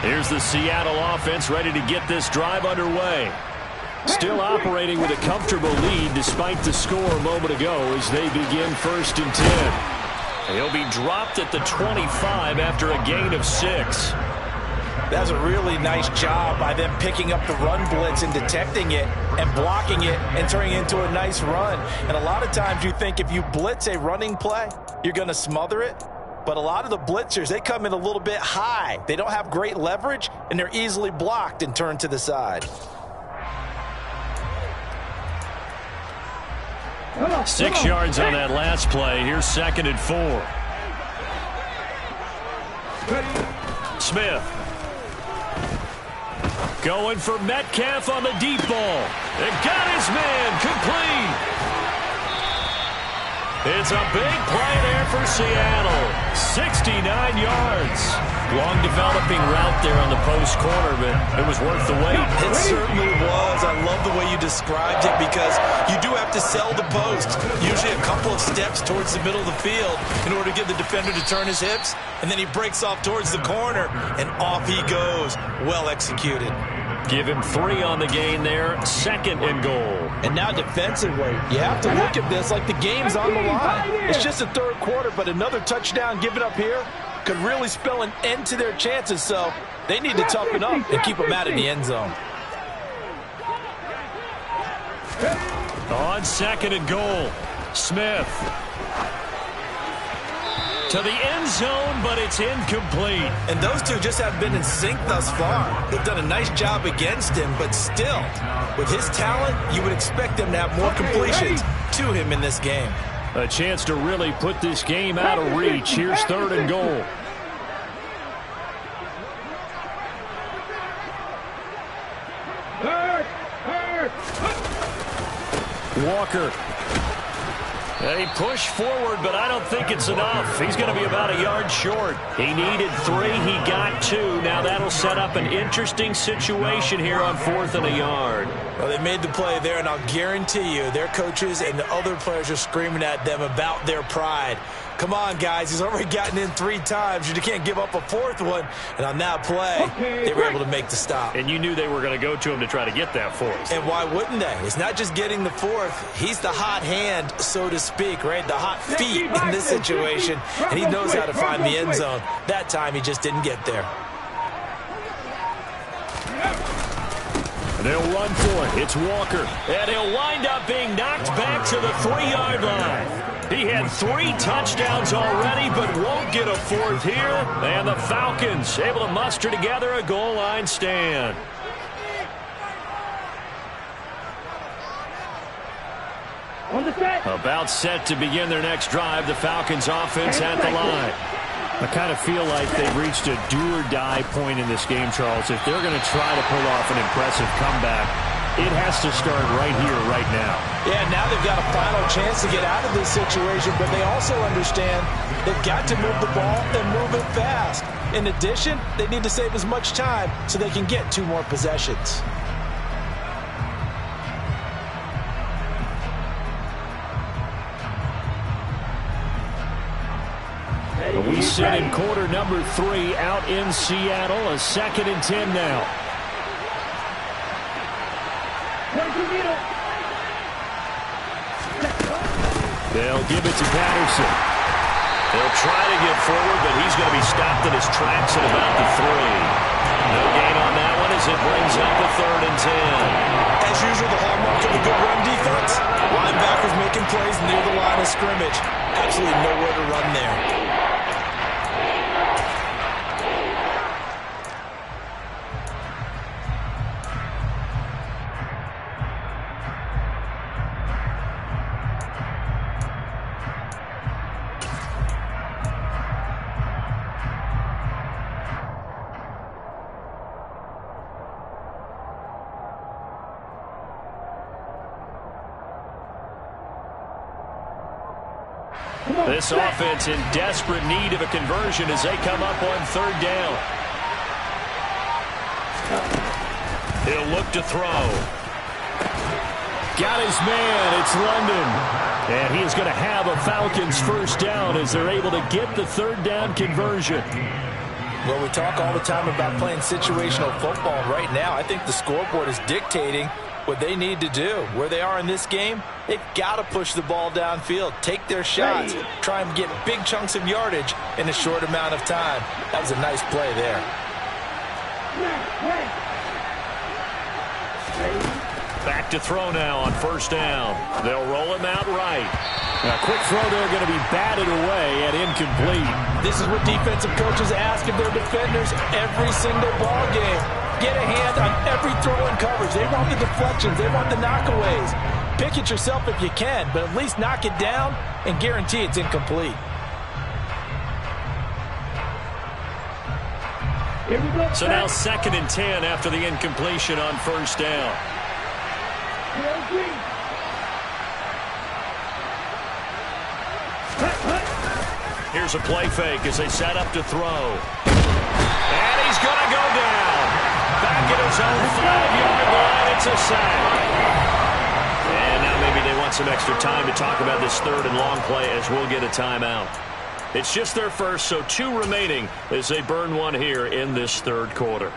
Here's the Seattle offense ready to get this drive underway. Still operating with a comfortable lead despite the score a moment ago as they begin 1st and 10. He'll be dropped at the 25 after a gain of 6. That's a really nice job by them picking up the run blitz and detecting it and blocking it and turning it into a nice run. And a lot of times you think if you blitz a running play, you're going to smother it. But a lot of the blitzers, they come in a little bit high. They don't have great leverage, and they're easily blocked and turned to the side. 6 yards on that last play. Here's 2nd and 4. Smith. Going for Metcalf on the deep ball. And got his man complete. It's a big play there for Seattle. 69 yards. Long developing route there on the post corner, but it was worth the wait. It certainly was. I love the way you described it because you do have to sell the post. Usually a couple of steps towards the middle of the field in order to get the defender to turn his hips. And then he breaks off towards the corner, and off he goes. Well executed. Give him 3 on the gain there. 2nd and goal. And now defensively, you have to look at this like the game's on the line. It's just the 3rd quarter, but another touchdown given up here could really spell an end to their chances. So they need to toughen up and keep them out of the end zone. On 2nd and goal, Smith. To the end zone, but it's incomplete. And those two just haven't been in sync thus far. They've done a nice job against him, but still, with his talent, you would expect them to have more completions to him in this game. A chance to really put this game out of reach. Here's 3rd and goal. Walker. He pushed forward, but I don't think it's enough. He's going to be about a yard short. He needed 3. He got 2. Now that'll set up an interesting situation here on 4th and a yard. Well, they made the play there, and I'll guarantee you their coaches and the other players are screaming at them about their pride. Come on, guys. He's already gotten in 3 times. You can't give up a 4th one. And on that play, they were able to make the stop. And you knew they were going to go to him to try to get that 4th. And why wouldn't they? It's not just getting the 4th. He's the hot hand, so to speak, right? The hot feet in this situation. And he knows how to find the end zone. That time, he just didn't get there. They'll run for it. It's Walker. And he'll wind up being knocked back to the 3-yard line. He had 3 touchdowns already, but won't get a 4th here. And the Falcons able to muster together a goal line stand. About set to begin their next drive. The Falcons offense at the line. I kind of feel like they've reached a do-or-die point in this game, Charles. If they're going to try to pull off an impressive comeback, it has to start right here, right now. Yeah, now they've got a final chance to get out of this situation, but they also understand they've got to move the ball and move it fast. In addition, they need to save as much time so they can get 2 more possessions. We sit in quarter number 3 out in Seattle. A 2nd and 10 now. They'll give it to Patterson. He'll try to get forward, but he's going to be stopped in his tracks at about the 3. No gain on that one as it brings up a 3rd and 10. As usual, the hallmark of a good run defense, linebackers making plays near the line of scrimmage. Absolutely nowhere to run there. This offense in desperate need of a conversion as they come up on 3rd down. He'll look to throw. Got his man. It's London. And he is going to have a Falcons 1st down as they're able to get the 3rd down conversion. Well, we talk all the time about playing situational football. Right now, I think the scoreboard is dictating what they need to do. Where they are in this game, they've got to push the ball downfield, take their shots, try and get big chunks of yardage in a short amount of time. That was a nice play there. Back to throw now on 1st down. They'll roll him out right. A quick throw there going to be batted away and incomplete. This is what defensive coaches ask of their defenders every single ball game. Get a hand on every throw in coverage. They want the deflections. They want the knockaways. Pick it yourself if you can, but at least knock it down and guarantee it's incomplete. So now 2nd and 10 after the incompletion on 1st down. Here's a play fake as they set up to throw. And he's going to go down. Back at his own 5-yard line. It's a sack. And now maybe they want some extra time to talk about this 3rd and long play as we'll get a timeout. It's just their first, so 2 remaining as they burn one here in this 3rd quarter.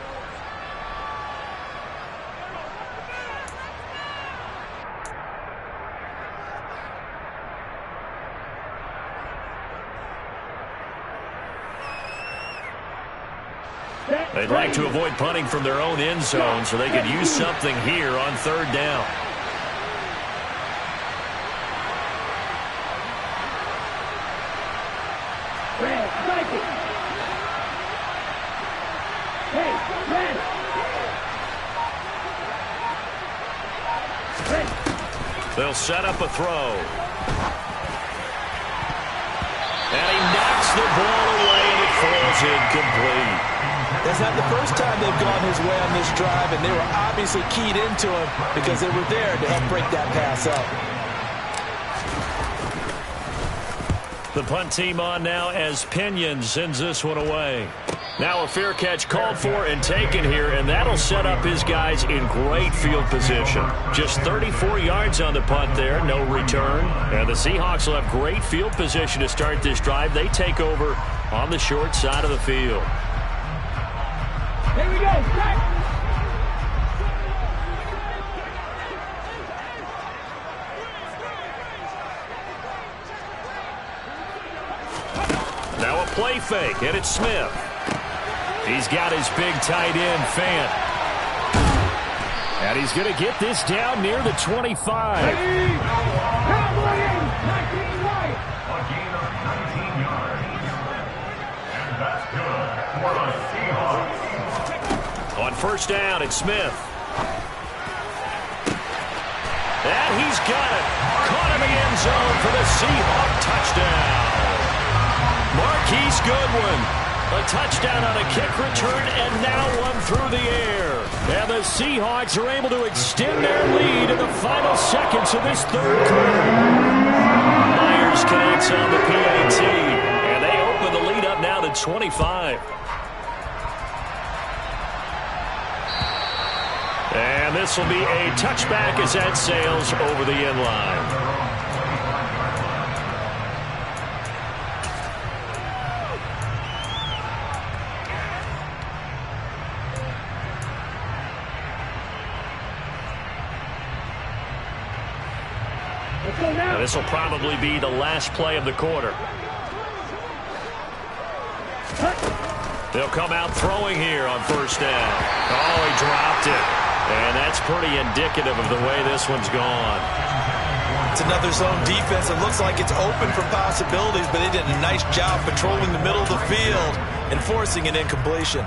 They'd like to avoid punting from their own end zone so they could use something here on 3rd down. They'll set up a throw. And he knocks the ball away and it falls incomplete. That's not the first time they've gone his way on this drive, and they were obviously keyed into him because they were there to help break that pass up. The punt team on now as Pinion sends this one away. Now a fair catch called for and taken here, and that'll set up his guys in great field position. Just 34 yards on the punt there, no return. And the Seahawks will have great field position to start this drive. They take over on the short side of the field. Here we go, strike! Now a play fake, and it's Smith. He's got his big tight end, Fant. And he's going to get this down near the 25. Cowboys, 19 right. A gain of 19 yards. And that's good for the Seahawks. On 1st down, it's Smith. And he's got it. Caught in the end zone for the Seahawk touchdown. Marquise Goodwin. A touchdown on a kick return and now one through the air. And the Seahawks are able to extend their lead in the final seconds of this 3rd quarter. Myers connects on the PAT. And they open the lead up now to 25. this will be a touchback as that sails over the end line. Now, this will probably be the last play of the quarter. They'll come out throwing here on first down. Oh, he dropped it. And that's pretty indicative of the way this one's gone. It's another zone defense. It looks like it's open for possibilities, but they did a nice job patrolling the middle of the field and forcing an incompletion.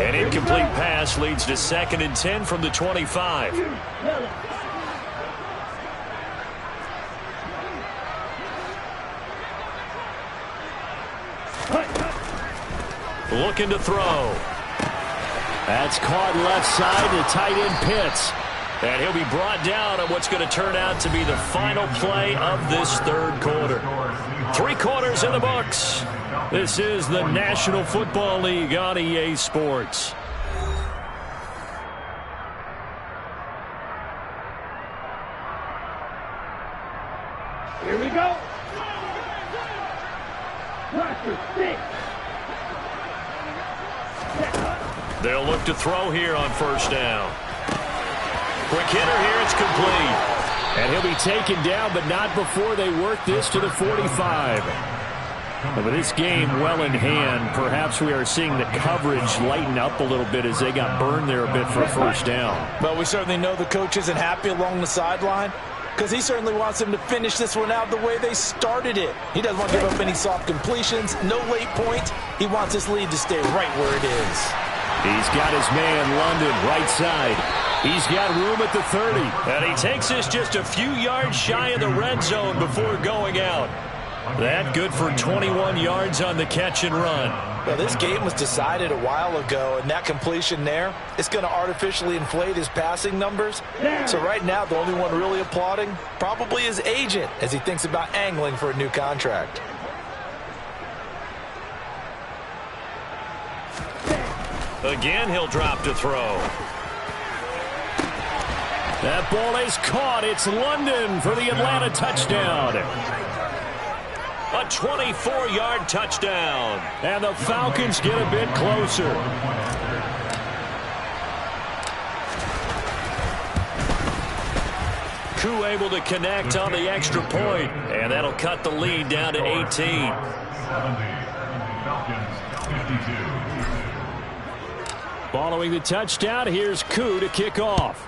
An incomplete pass leads to 2nd and 10 from the 25. Looking to throw. That's caught left side to tight end Pitts. And he'll be brought down on what's going to turn out to be the final play of this third quarter. 3 quarters in the books. This is the National Football League on EA Sports. Here we go. Roster 6. They'll look to throw here on first down. Quick hitter here, it's complete. And he'll be taken down, but not before they work this to the 45. But with this game well in hand, perhaps we are seeing the coverage lighten up a little bit as they got burned there a bit for a first down. Well, we certainly know the coach isn't happy along the sideline because he certainly wants them to finish this one out the way they started it. He doesn't want to give up any soft completions, no late points. He wants this lead to stay right where it is. He's got his man, London, right side. He's got room at the 30. And he takes this just a few yards shy of the red zone before going out. That good for 21 yards on the catch and run. Well, this game was decided a while ago, and that completion there, it's going to artificially inflate his passing numbers. So right now, the only one really applauding probably his agent as he thinks about angling for a new contract. Again, he'll drop to throw. That ball is caught. It's London for the Atlanta touchdown. A 24-yard touchdown. And the Falcons get a bit closer. Koo able to connect on the extra point. And that'll cut the lead down to 18. 70. Falcons 52. Following the touchdown, here's Koo to kick off.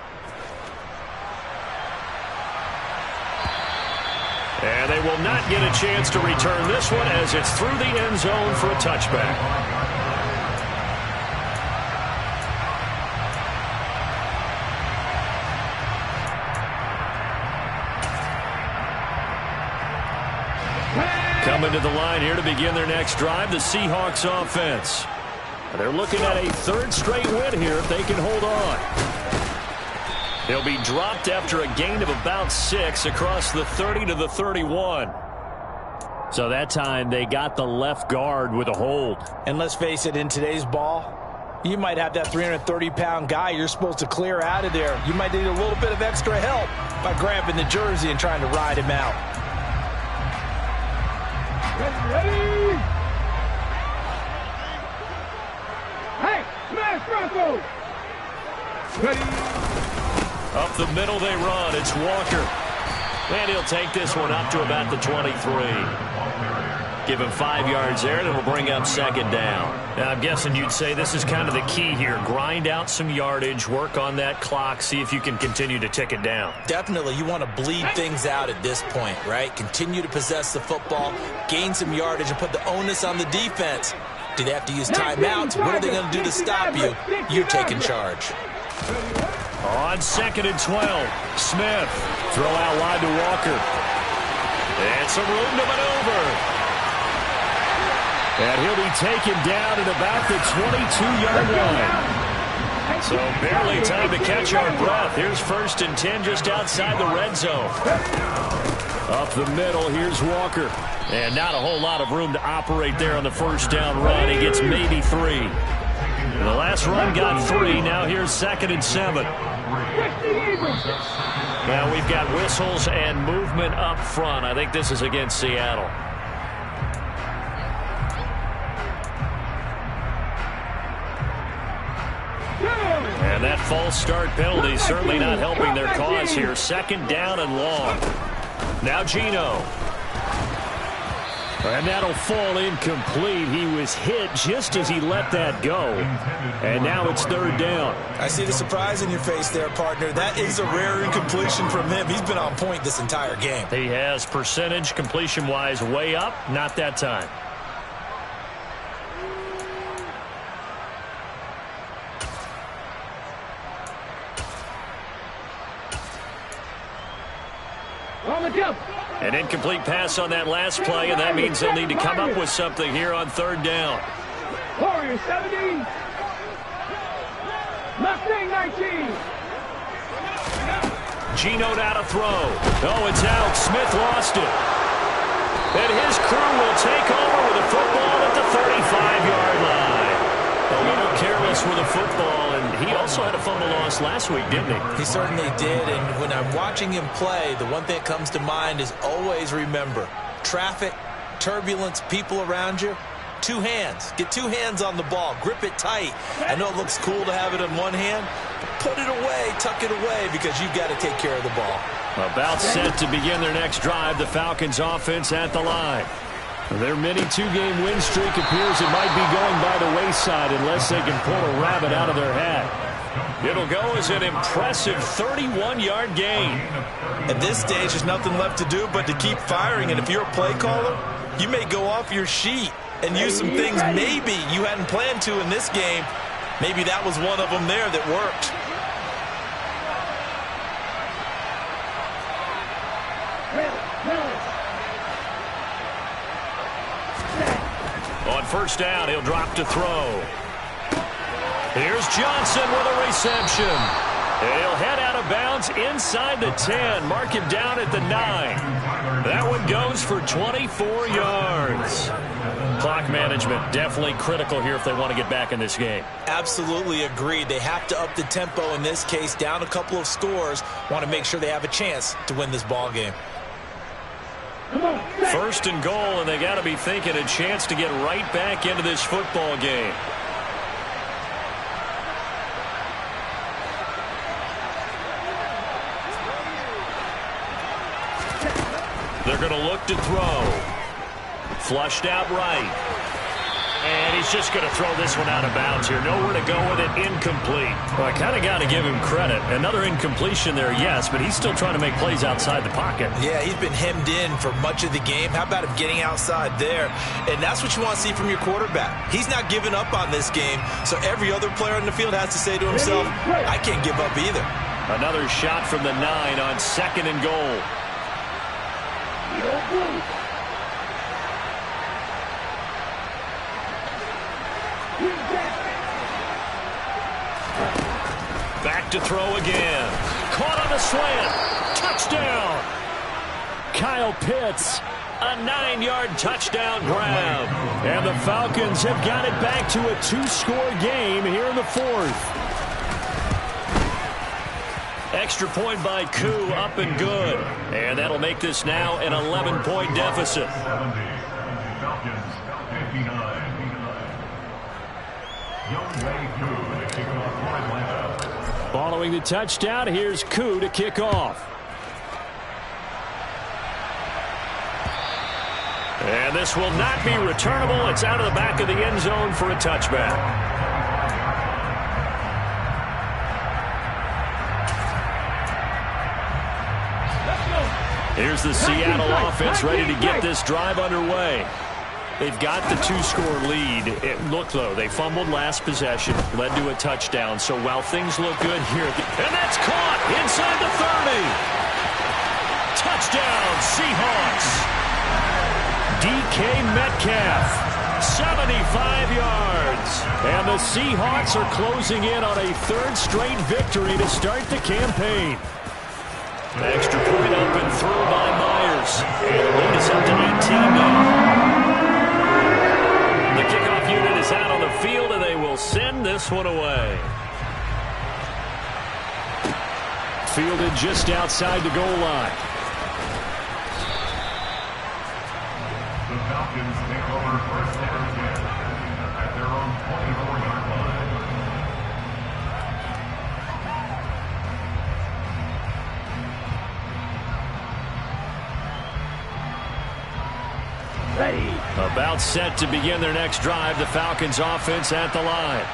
And they will not get a chance to return this one as it's through the end zone for a touchback. Coming to the line here to begin their next drive, the Seahawks offense. They're looking at a 3rd straight win here if they can hold on. They'll be dropped after a gain of about 6 across the 30 to the 31. So that time they got the left guard with a hold. And let's face it, in today's ball, you might have that 330-pound guy you're supposed to clear out of there. You might need a little bit of extra help by grabbing the jersey and trying to ride him out. Ready? Hey, smash Bronco! Ready? Up the middle they run. It's Walker. And he'll take this one up to about the 23. Give him 5 yards there, and it'll bring up 2nd down. Now, I'm guessing you'd say this is kind of the key here. Grind out some yardage, work on that clock, see if you can continue to tick it down. Definitely, you want to bleed things out at this point, right? Continue to possess the football, gain some yardage, and put the onus on the defense. Do they have to use timeouts? What are they going to do to stop you? You're taking charge. On 2nd and 12, Smith. Throw out wide to Walker. And some room to maneuver. And he'll be taken down at about the 22-yard line. So barely time to catch our breath. Here's 1st and 10 just outside the red zone. Up the middle, here's Walker. And not a whole lot of room to operate there on the 1st down run. He gets maybe 3. The last run got 3. Now here's 2nd and 7. Now we've got whistles and movement up front. I think this is against Seattle. And that false start penalty certainly not helping their cause here. 2nd down and long. Now Geno. And that'll fall incomplete. He was hit just as he let that go. And now it's 3rd down. I see the surprise in your face there, partner. That is a rare incompletion from him. He's been on point this entire game. He has percentage completion-wise way up. Not that time. An incomplete pass on that last play, and that means they'll need to come up with something here on 3rd down. Warriors 17. Mustang 19. Geno out to throw. Oh, it's out. Smith lost it. And his crew will take over with the football at the 35-yard line. A little careless with the football, and he also had a fumble loss last week, didn't he? He certainly did, and when I'm watching him play, the one thing that comes to mind is always remember, traffic, turbulence, people around you, 2 hands. Get 2 hands on the ball. Grip it tight. I know it looks cool to have it in one hand, but put it away, tuck it away, because you've got to take care of the ball. About set to begin their next drive, the Falcons offense at the line. Their mini 2-game win streak appears it might be going by the wayside unless they can pull a rabbit out of their hat. It'll go as an impressive 31-yard gain. At this stage, there's nothing left to do but to keep firing. And if you're a play caller, you may go off your sheet and use some things maybe you hadn't planned to in this game. Maybe that was one of them there that worked. On 1st down, he'll drop to throw. Here's Johnson with a reception. He'll head out of bounds inside the 10. Mark him down at the 9. That one goes for 24 yards. Clock management definitely critical here if they want to get back in this game. Absolutely agreed. They have to up the tempo in this case, down a couple of scores. Want to make sure they have a chance to win this ball game. 1st and goal, and they got to be thinking a chance to get right back into this football game. They're going to look to throw. Flushed out right. And he's just going to throw this one out of bounds here. Nowhere to go with it. Incomplete. Well, I kind of got to give him credit. Another incompletion there, yes, but he's still trying to make plays outside the pocket. Yeah, he's been hemmed in for much of the game. How about him getting outside there? And that's what you want to see from your quarterback. He's not giving up on this game, so every other player on the field has to say to himself, I can't give up either. Another shot from the 9 on 2nd and goal. Back to throw again. Caught on a slant. Touchdown. Kyle Pitts. A 9-yard touchdown grab. And the Falcons have got it back to a 2-score game here in the 4th. Extra point by Koo, up and good. And that'll make this now an 11-point deficit. Falcons 59. Following the touchdown, here's Koo to kick off. And this will not be returnable. It's out of the back of the end zone for a touchback. Here's the Seattle offense ready to get this drive underway. They've got the 2-score lead. It looked, though, they fumbled last possession, led to a touchdown. So while things look good here, and that's caught inside the 30. Touchdown, Seahawks. DK Metcalf, 75 yards. And the Seahawks are closing in on a third straight victory to start the campaign. Extra point up and through by Myers. And the lead is up to 18 now. The kickoff unit is out on the field, and they will send this one away. Fielded just outside the goal line. The Falcons take over first and 10 at their own 24-yard line. Ready. About set to begin their next drive. The Falcons offense at the line.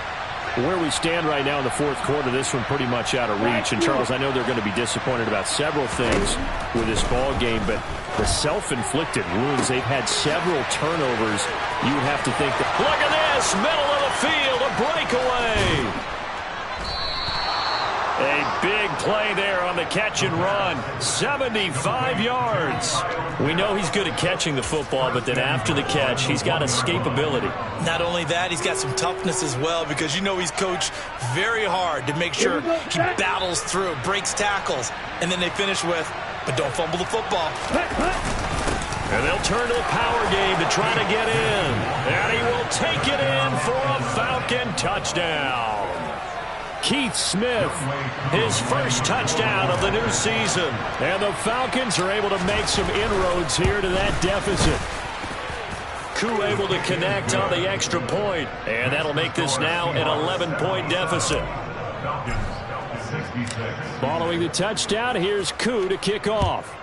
Where we stand right now in the fourth quarter, this one pretty much out of reach. And, Charles, I know they're going to be disappointed about several things with this ball game, but the self-inflicted wounds, they've had several turnovers. You would have to think that. Look at this, middle of the field, a breakaway. A big play there on the catch and run. 75 yards. We know he's good at catching the football, but then after the catch, he's got escapability. Not only that, he's got some toughness as well, because you know he's coached very hard to make sure he battles through, breaks tackles, and then they finish with, but don't fumble the football. And they'll turn to the power game to try to get in. And he will take it in for a Falcon touchdown. Keith Smith, his first touchdown of the new season. And the Falcons are able to make some inroads here to that deficit. Koo able to connect on the extra point. And that'll make this now an 11-point deficit. Falcons 66. Following the touchdown, here's Koo to kick off.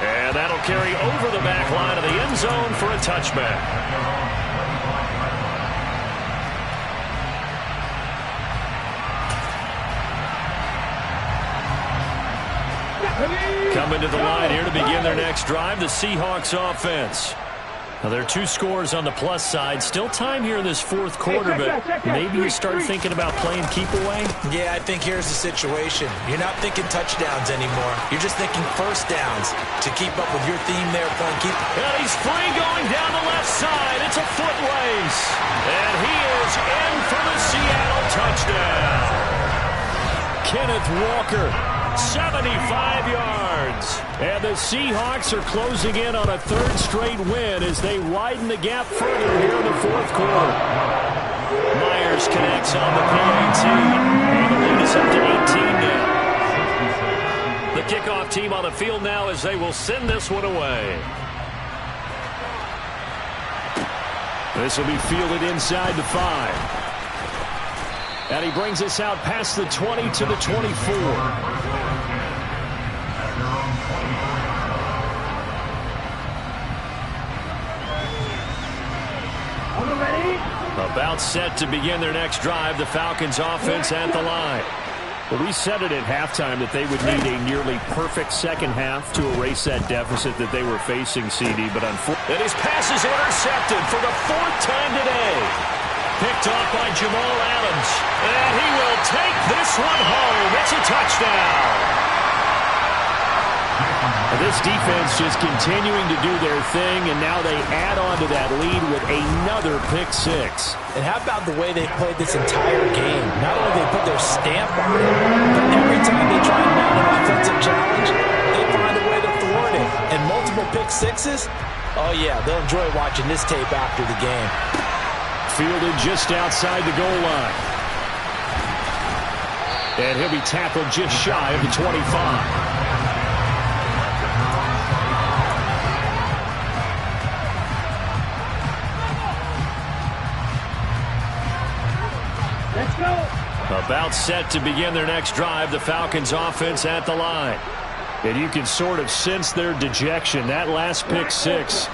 And that'll carry over the back line of the end zone for a touchback. Coming to the line here to begin their next drive, the Seahawks offense. Now, there are two scores on the plus side. Still time here in this fourth quarter, but maybe you start thinking about playing keep away. Yeah, I think here's the situation. You're not thinking touchdowns anymore. You're just thinking first downs to keep up with your theme there, playing keep. And he's free going down the left side. It's a foot race. And he is in for the Seattle touchdown. Kenneth Walker, 75 yards. And the Seahawks are closing in on a third straight win as they widen the gap further here in the fourth quarter. Myers connects on the PAT. And the lead is up to 18 now. The kickoff team on the field now as they will send this one away. This will be fielded inside the 5. And he brings us out past the 20 to the 24. About set to begin their next drive, the Falcons offense at the line. Well, we said it at halftime that they would need a nearly perfect second half to erase that deficit that they were facing, CD, but unfortunately. And his pass is intercepted for the fourth time today. Picked off by Jamal Adams. And he will take this one home. It's a touchdown. This defense just continuing to do their thing, and now they add on to that lead with another pick six. And how about the way they played this entire game? Not only they put their stamp on it, but every time they try and mount an offensive challenge, they find a way to thwart it. And multiple pick sixes? Oh, yeah, they'll enjoy watching this tape after the game. Fielded just outside the goal line. And he'll be tackled just shy of the 25. About set to begin their next drive, the Falcons offense at the line. And you can sort of sense their dejection. That last pick six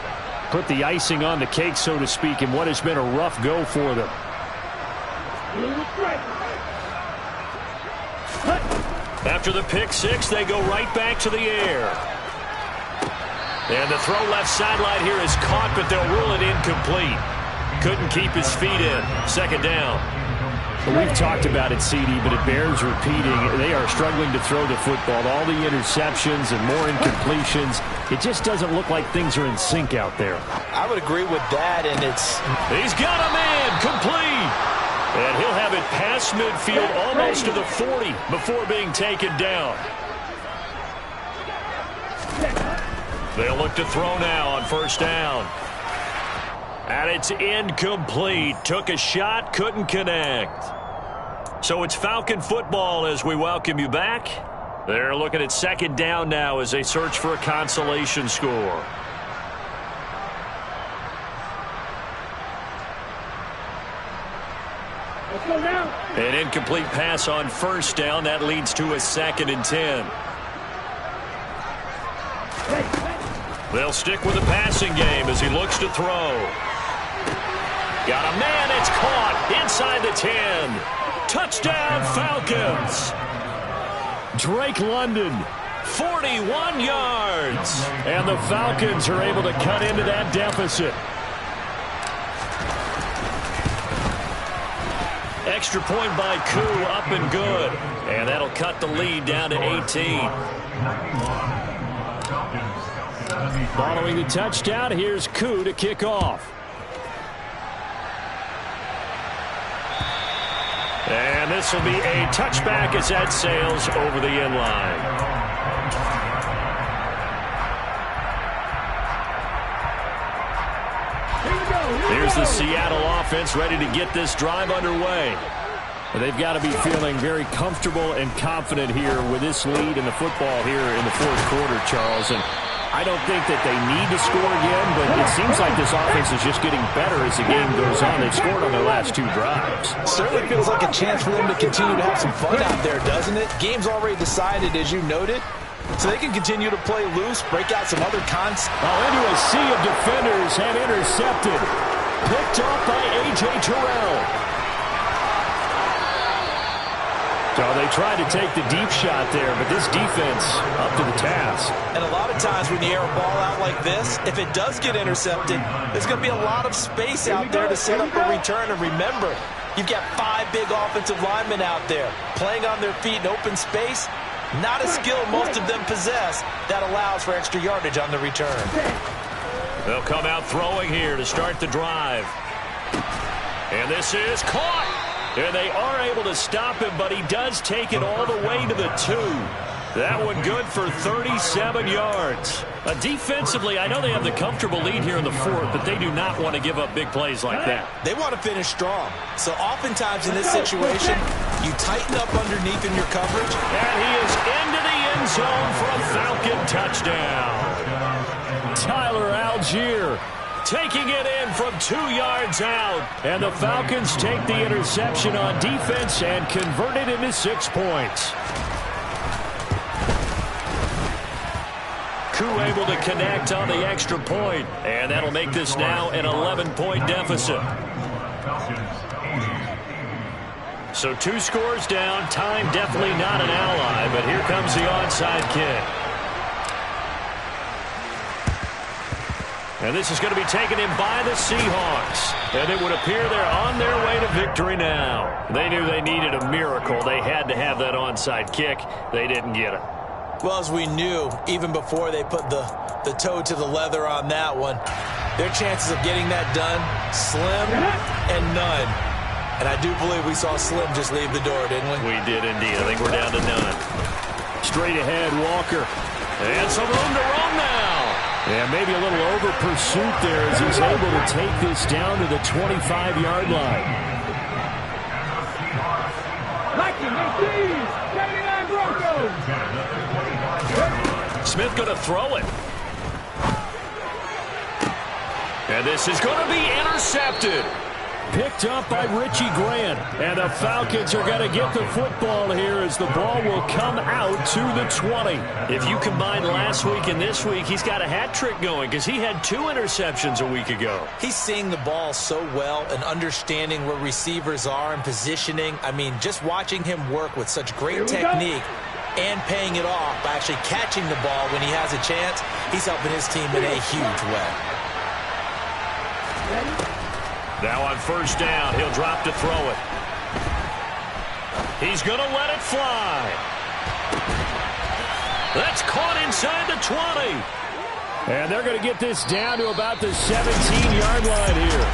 put the icing on the cake, so to speak, in what has been a rough go for them. After the pick six, they go right back to the air. And the throw left sideline here is caught, but they'll rule it incomplete. Couldn't keep his feet in. Second down. We've talked about it, CD, but it bears repeating. They are struggling to throw the football. All the interceptions and more incompletions. It just doesn't look like things are in sync out there. I would agree with that, and He's got a man complete. And he'll have it past midfield almost to the 40 before being taken down. They'll look to throw now on first down. And it's incomplete. Took a shot, couldn't connect. So it's Falcon football as we welcome you back. They're looking at second down now as they search for a consolation score. Let's go now. An incomplete pass on first down. That leads to a 2nd and 10. They'll stick with the passing game as he looks to throw. Got a man. It's caught inside the 10. Touchdown, Falcons. Drake London, 41 yards. and the Falcons are able to cut into that deficit. Extra point by Koo, up and good. And that'll cut the lead down to 18. Following the touchdown, here's Koo to kick off. And this will be a touchback as that sails over the end line. Here's the Seattle offense ready to get this drive underway. They've got to be feeling very comfortable and confident here with this lead in the football here in the fourth quarter, Charles. And I don't think that they need to score again, but it seems like this offense is just getting better as the game goes on. They've scored on their last 2 drives. certainly feels like a chance for them to continue to have some fun out there, doesn't it? Game's already decided, as you noted, so they can continue to play loose, break out some other concepts. Into a sea of defenders and intercepted. Picked off by A.J. Terrell. So they tried to take the deep shot there, but this defense up to the task. And a lot of times when you air a ball out like this, if it does get intercepted, there's going to be a lot of space out there to set up a return. And remember, you've got 5 big offensive linemen out there playing on their feet in open space. Not a skill most of them possess that allows for extra yardage on the return. They'll come out throwing here to start the drive. And this is caught. And they are able to stop him, but he does take it all the way to the 2. That one good for 37 yards. Defensively, I know they have the comfortable lead here in the 4th, but they do not want to give up big plays like that. They want to finish strong. So oftentimes in this situation, you tighten up underneath in your coverage. And he is into the end zone for a Falcon touchdown. Tyler Algier taking it in from 2 yards out. And the Falcons take the interception on defense and convert it into 6 points. Koo able to connect on the extra point. And that'll make this now an 11-point deficit. So 2 scores down. Time definitely not an ally, but here comes the onside kick. And this is going to be taken in by the Seahawks. And it would appear they're on their way to victory now. They knew they needed a miracle. They had to have that onside kick. They didn't get it. Well, as we knew, even before they put the toe to the leather on that one, their chances of getting that done, slim and none. And I do believe we saw Slim just leave the door, didn't we? We did indeed. I think we're down to none. Straight ahead, Walker. And some room to run now. Yeah, maybe a little over pursuit there as he's able to take this down to the 25-yard line. Liking 18, 79 Broncos. Smith going to throw it. And this is going to be intercepted. Picked up by Richie Grant. And the Falcons are going to get the football here as the ball will come out to the 20. If you combine last week and this week, he's got a hat trick going because he had 2 interceptions a week ago. He's seeing the ball so well and understanding where receivers are and positioning. I mean, just watching him work with such great technique and paying it off by actually catching the ball when he has a chance, he's helping his team in a huge way. Now on first down, he'll drop to throw it. He's going to let it fly. That's caught inside the 20. And they're going to get this down to about the 17-yard line here.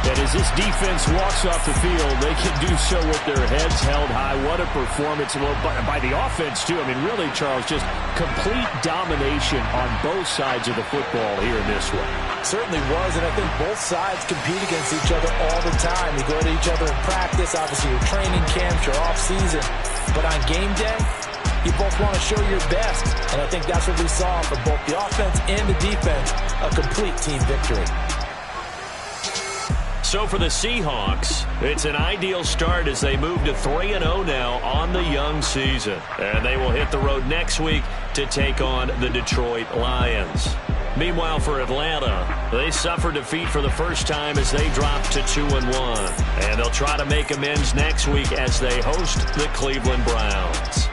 And as this defense walks off the field, they can do so with their heads held high. What a performance by the offense, too. I mean, really, Charles, just complete domination on both sides of the football here in this one. Certainly was, and I think both sides compete against each other all the time. You go to each other in practice, obviously your training camps, your off-season. But on game day, you both want to show your best, and I think that's what we saw from both the offense and the defense, a complete team victory. So for the Seahawks, it's an ideal start as they move to 3-0 now on the young season. And they will hit the road next week to take on the Detroit Lions. Meanwhile, for Atlanta, they suffered defeat for the first time as they dropped to 2-1. And they'll try to make amends next week as they host the Cleveland Browns.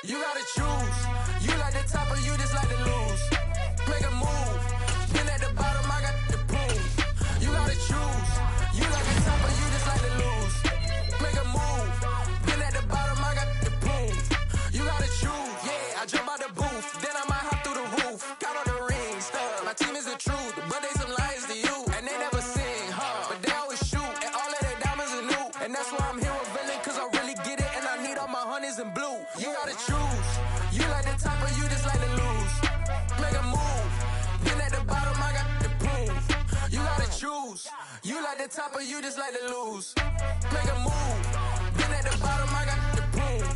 You gotta choose. You like the top or you just like to lose. Make a move. Been at the bottom, I got the prove. You gotta choose. You like the top or you just like to lose. Make a move. Been at the bottom, I got the prove. You gotta choose. Yeah, I jump out the booth. Then I might hop through the roof. Count on the rings. My team is the truth. But they some liars to you. And they never sing, huh? But they always shoot. And all of their diamonds are new. And that's why I'm here with villain. Cause I really get it. And I need all my honeys in blue. You gotta choose. You like the top or you just like to lose. Make a move. Been at the bottom, I got the proof. You gotta choose. You like the top or you just like to lose. Make a move. Been at the bottom, I got the proof.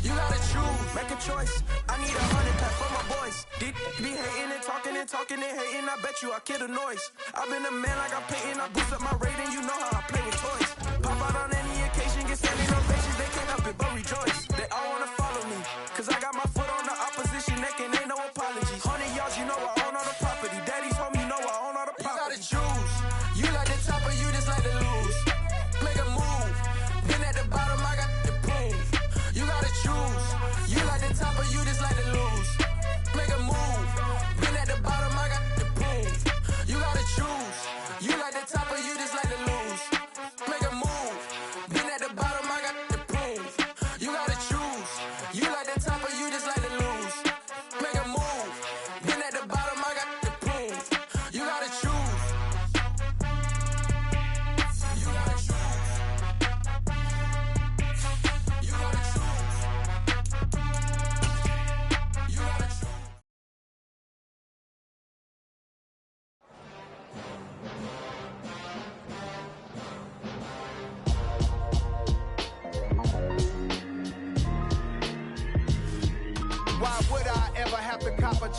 You gotta choose. Make a choice. I need 100 pack for my boys. Be hating and talking and hating. I bet you I kill the noise. I've been a man like I'm painting. I boost up my rating. You know how I play with toys. Pop out on any occasion. Get standing ovations. They can't help it but rejoice. They all wanna follow me. Cause I got my foot on the opposition neck and ain't no apologies. 100 yards, you know I own all the property. Daddy's home, you know I own all the property. You gotta choose. You like the top or you just like to lose. Make a move. Been at the bottom, I got the proof. You gotta choose. You like the top or you just like to lose. Make a move. Been at the bottom, I got the proof. You gotta choose. You like the top or you just like to lose. Make a move.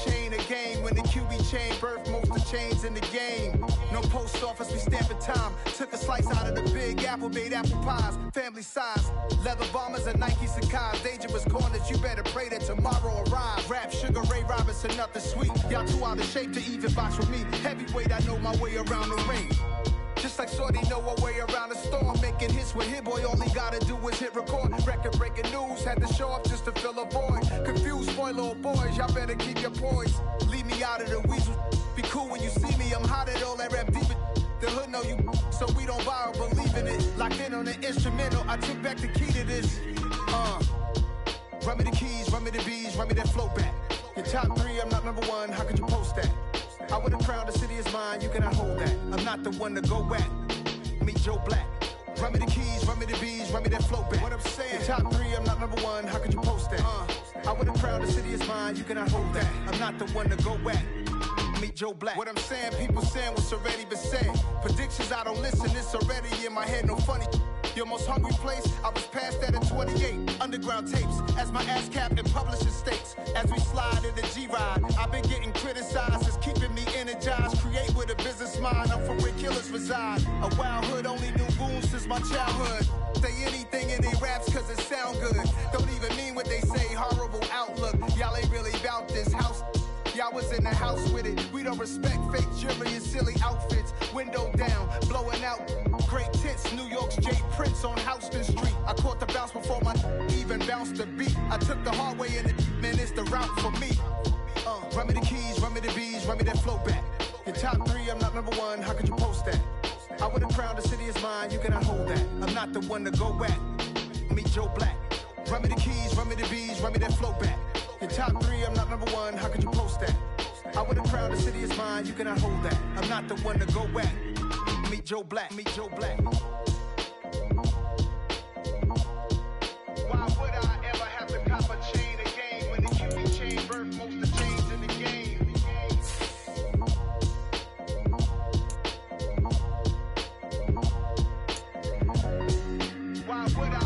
chain of game. When the QB chain birthed most of the chains in the game. No post office, we stamping time. Took a slice out of the big apple, made apple pies. Family size, leather bombers and Nike Sacai's. Dangerous corners, you better pray that tomorrow arrives. Rap, Sugar Ray Robinson, nothing sweet. Y'all too out of shape to even box with me. Heavyweight, I know my way around the ring. Just like Shorty know her way around the storm. Making hits with Hit Boy, all he gotta do is hit record. Record breaking news, had to show up just to fill a void. Confused, spoiled little boys, y'all better keep your poise. Leave me out of the weasel. Be cool when you see me, I'm hot at all that rap deep. The hood know you, so we don't borrow, believe in it. Locked in on the instrumental, I took back the key to this. Run me the keys, run me the bees, run me that flow back. Your top 3, I'm not number 1, how could you post that? I would've crowned the city is mine, you cannot hold that. I'm not the one to go at. Meet Joe Black. Run me the keys, run me the bees, run me that flow back. What I'm saying, your top 3, I'm not number 1, how could you post that? I would've crowned the city is mine, you cannot hold that. I'm not the one to go at. Meet Joe Black. What I'm saying, people saying what's already been said. Predictions, I don't listen, it's already in my head, no funny. Your most hungry place, I was past that at 28. Underground tapes, as my ass cap in publishing states. As we slide in the G-Ride, I've been getting criticized, it's keeping me energized. Create with a business mind, I'm from where killers reside. A wild hood, only knew goons since my childhood. Say anything in they raps cause it sound good. Don't even mean what they say, horrible outlook. Y'all ain't really about this house. Y'all was in the house with it. We don't respect fake jewelry and silly outfits. Window down, blowing out great tits. New York's J. Prince on Houston Street. I caught the bounce before my even bounced the beat. I took the hard way in it, man, it's the route for me. Run me the keys, run me the bees, run me that flow back. Your top 3, I'm not number 1, how could you post that? I would've crowned the city is mine, you cannot hold that. I'm not the one to go at. Meet Joe Black. Run me the keys, run me the bees, run me that flow back. Your top 3, I'm not number 1, how could you post that? I would've crowned the city is mine, you cannot hold that. I'm not the one to go at. Meet Joe Black, meet Joe Black. Why would I ever have to cop a chain again when the QB chain birthed most of the chains in the game? Why would I?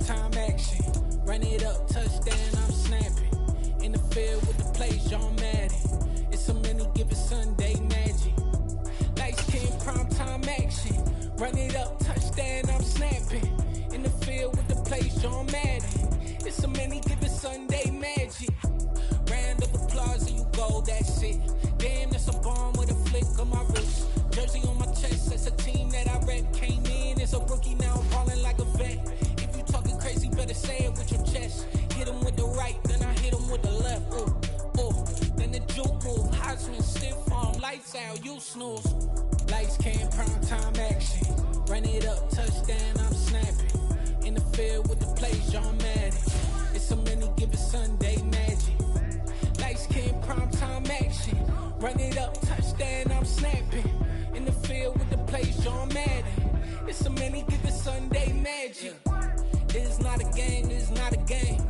Time action, run it up, touchdown, I'm snapping. In the field with the plays, John Madden. It's a many given Sunday magic. Lights came prime time action, run it up, touchdown, I'm snapping. In the field with the plays, John Madden. It's a many given Sunday magic. Round of applause and you go, that's it. Damn, that's a bomb with a flick of my wrist. Jersey on my chest, that's a team that I rep. Came in as a rookie, now I'm falling like a vet. Talking crazy, better say it with your chest. Hit him with the right, then I hit him with the left. Then the juke move, Heisman, stiff arm, lights out, you snooze. Lights came, prime time action. Run it up, touchdown, I'm snapping. In the field with the plays, John Madden. It's a many given Sunday magic. Lights came, prime time action. Run it up, touchdown, I'm snapping. In the field with the plays, John Madden. It's a many given Sunday magic. It's not a game, it's not a game.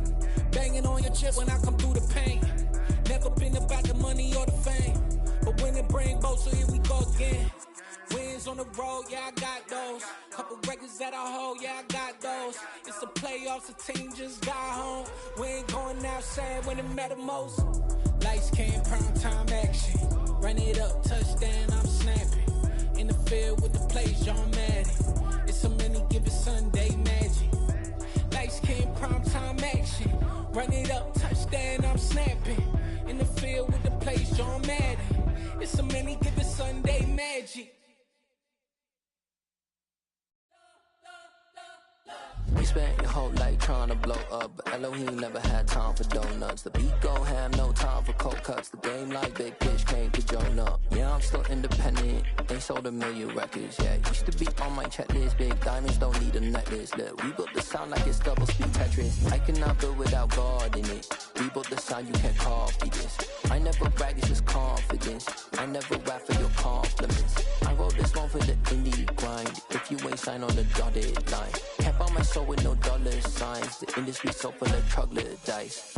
Banging on your chip when I come through the pain. Never been about the money or the fame. But when it bring both, so here we go again. Wins on the road, yeah, I got those. Couple records that I hold, yeah, I got those. It's the playoffs, the team just got home. We ain't going outside when it matter most. Lights came, prime time action. Run it up, touchdown, I'm snapping. In the field with the plays, John Madden. It's a many given Sunday magic. Lights came, prime time action. Run it up, touchdown, I'm snapping. In the field with the plays, John Madden. It's a many given Sunday magic. We spent your whole life trying to blow up, but Elohim never had time for donuts. The beat go ham, no time for cold cuts. The game like Big Pitch came to Jonah. Yeah, I'm still independent, ain't sold a million records. Yeah, used to be on my checklist. Big diamonds don't need a necklace. Look, we built the sound like it's double speed Tetris. I cannot build without God in it. We built the sound, you can't copy this. I never brag, it's just confidence. I never rap for your compliments. I wrote this one for the indie grind. If you ain't signed on the dotted line, can't buy my soul with no dollar signs. The industry so full of troglodytes.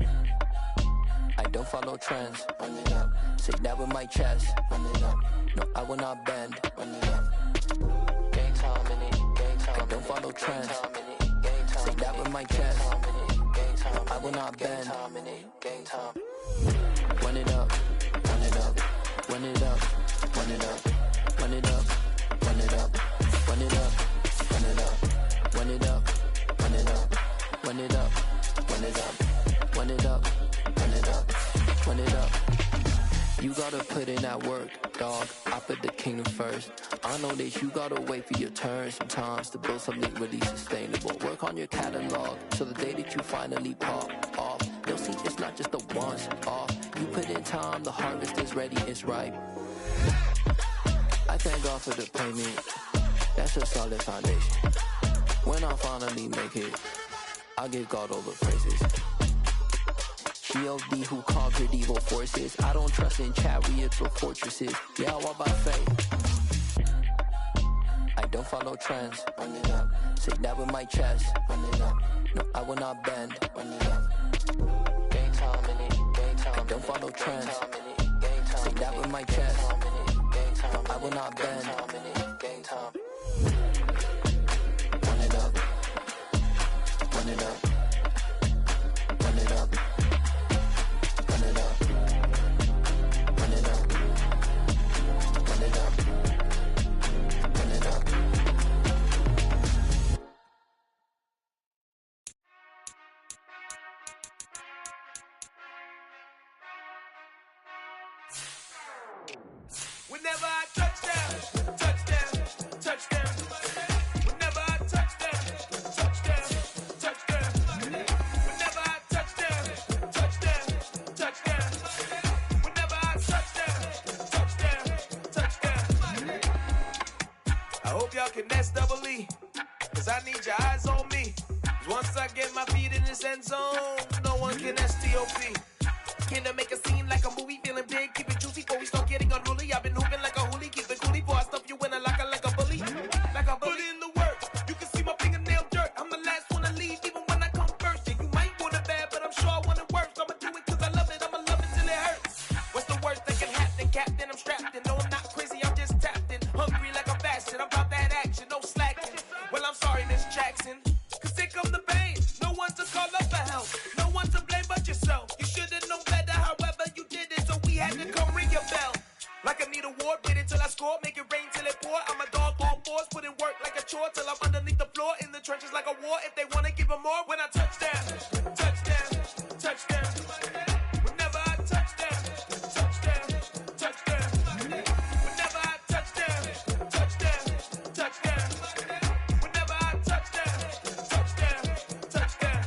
I don't follow trends. Run it up. Say that with my chest. Run it up. No, I will not bend. Run it up. Gang time. I don't follow trends. Say that with my chest. I will not bend. Run it up, run it up, run it up, run it up, run it up, run it up, run it up, run it up, run it up, run it up, run it up, run it up, run it up, run it up, run it up. You gotta put in that work, dog. I put the kingdom first. I know that you gotta wait for your turn sometimes to build something really sustainable. Work on your catalog so the day that you finally pop off, they'll see it's not just a once off. You put in time, the harvest is ready, it's ripe. I thank God for the payment. That's a solid foundation. When I finally make it, I give God all the praises. G.O.D. who conquered evil forces. I don't trust in chariots or fortresses. Yeah, I walk by faith. I don't follow trends. Run it up. Say that with my chest. Run it up. No, I will not bend. Run it up. Game time in it. Game time. I don't follow trends. Say that with my chest. I will not bend. Game time. Run it up. Run it up. Run it up. Run it up. Run it up. Run it up. Run it up. Whenever I touchdown, touchdown, touchdown. Whenever I touchdown, touchdown, touchdown. Whenever I touchdown, touchdown, touchdown. Whenever I touchdown, touchdown, touchdown. I hope y'all can nest double E, cause I need your eyes on me. 'Cause once I get my feet in this end zone, no one can STOP. Can to make a scene like a movie, feeling big, keep it juicy before we start getting unruly. I've been hooping like a hoolie, keep it coolie before I stuff you in a locker like a bully. Like a bully. Put in the work, you can see my fingernail dirt. I'm the last one to leave, even when I come first. Yeah, you might want it bad, but I'm sure I want it worse. I'ma do it cause I love it, I'ma love it till it hurts. What's the worst that can happen, Captain? I'm strapped in, no I'm not crazy, I'm just tapped in. Hungry like I'm fasting, I'm about that action, no slacking. Well, I'm sorry, Miss Jackson, cause here come the pain. No one to call up for help, no one to blame but yourself. You should've known better, however you did it, so we had to come ring your bell. Like I need a award, wait until I score, make it rain till it pour. I'm a dog on fours, put in work like a chore till I'm underneath the floor, in the trenches like a war. If they wanna give them more, when I touchdown, touchdown, touchdown. Whenever I touchdown, touchdown, touchdown. Whenever I touchdown, touchdown, touchdown. Whenever I touchdown, touchdown, touchdown.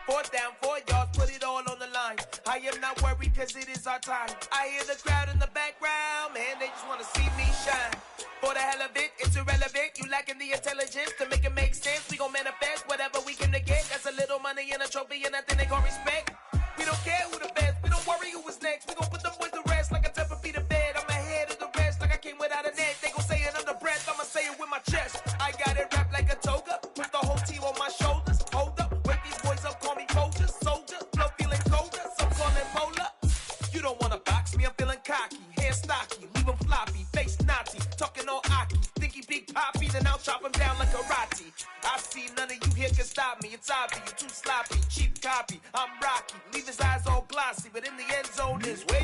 4th down, 4 yards, put it all on the line. I am not worried cause it is our time. I hear the crowd in the background, man, they just wanna see me shine. For the hell of it, it's irrelevant. You lacking the intelligence to make it make sense. We gon' manifest whatever we can to get. That's a little money and a trophy and nothing they gon' respect. We don't care who the best, we don't worry who is next. We gon' put them boys to rest like a Tempur-Pedic to bed. I'm ahead of the rest like I came without a net. They gon' say it under breath, I'ma say it with my chest. I got it wrapped like a toga, put the whole team on my shoulders. Hold up, wake these boys up, call me Folger, soldier. Flow feeling colder, some call it polar. You don't wanna box me, I'm feeling cocky. Hair stocky, leave him floppy, face naughty. Talking all aki, think he big poppy, then I'll chop him down like karate. I see none of you here can stop me. It's obvious, you too sloppy, cheap copy. I'm Rocky, leave his eyes all glossy, but in the end zone is way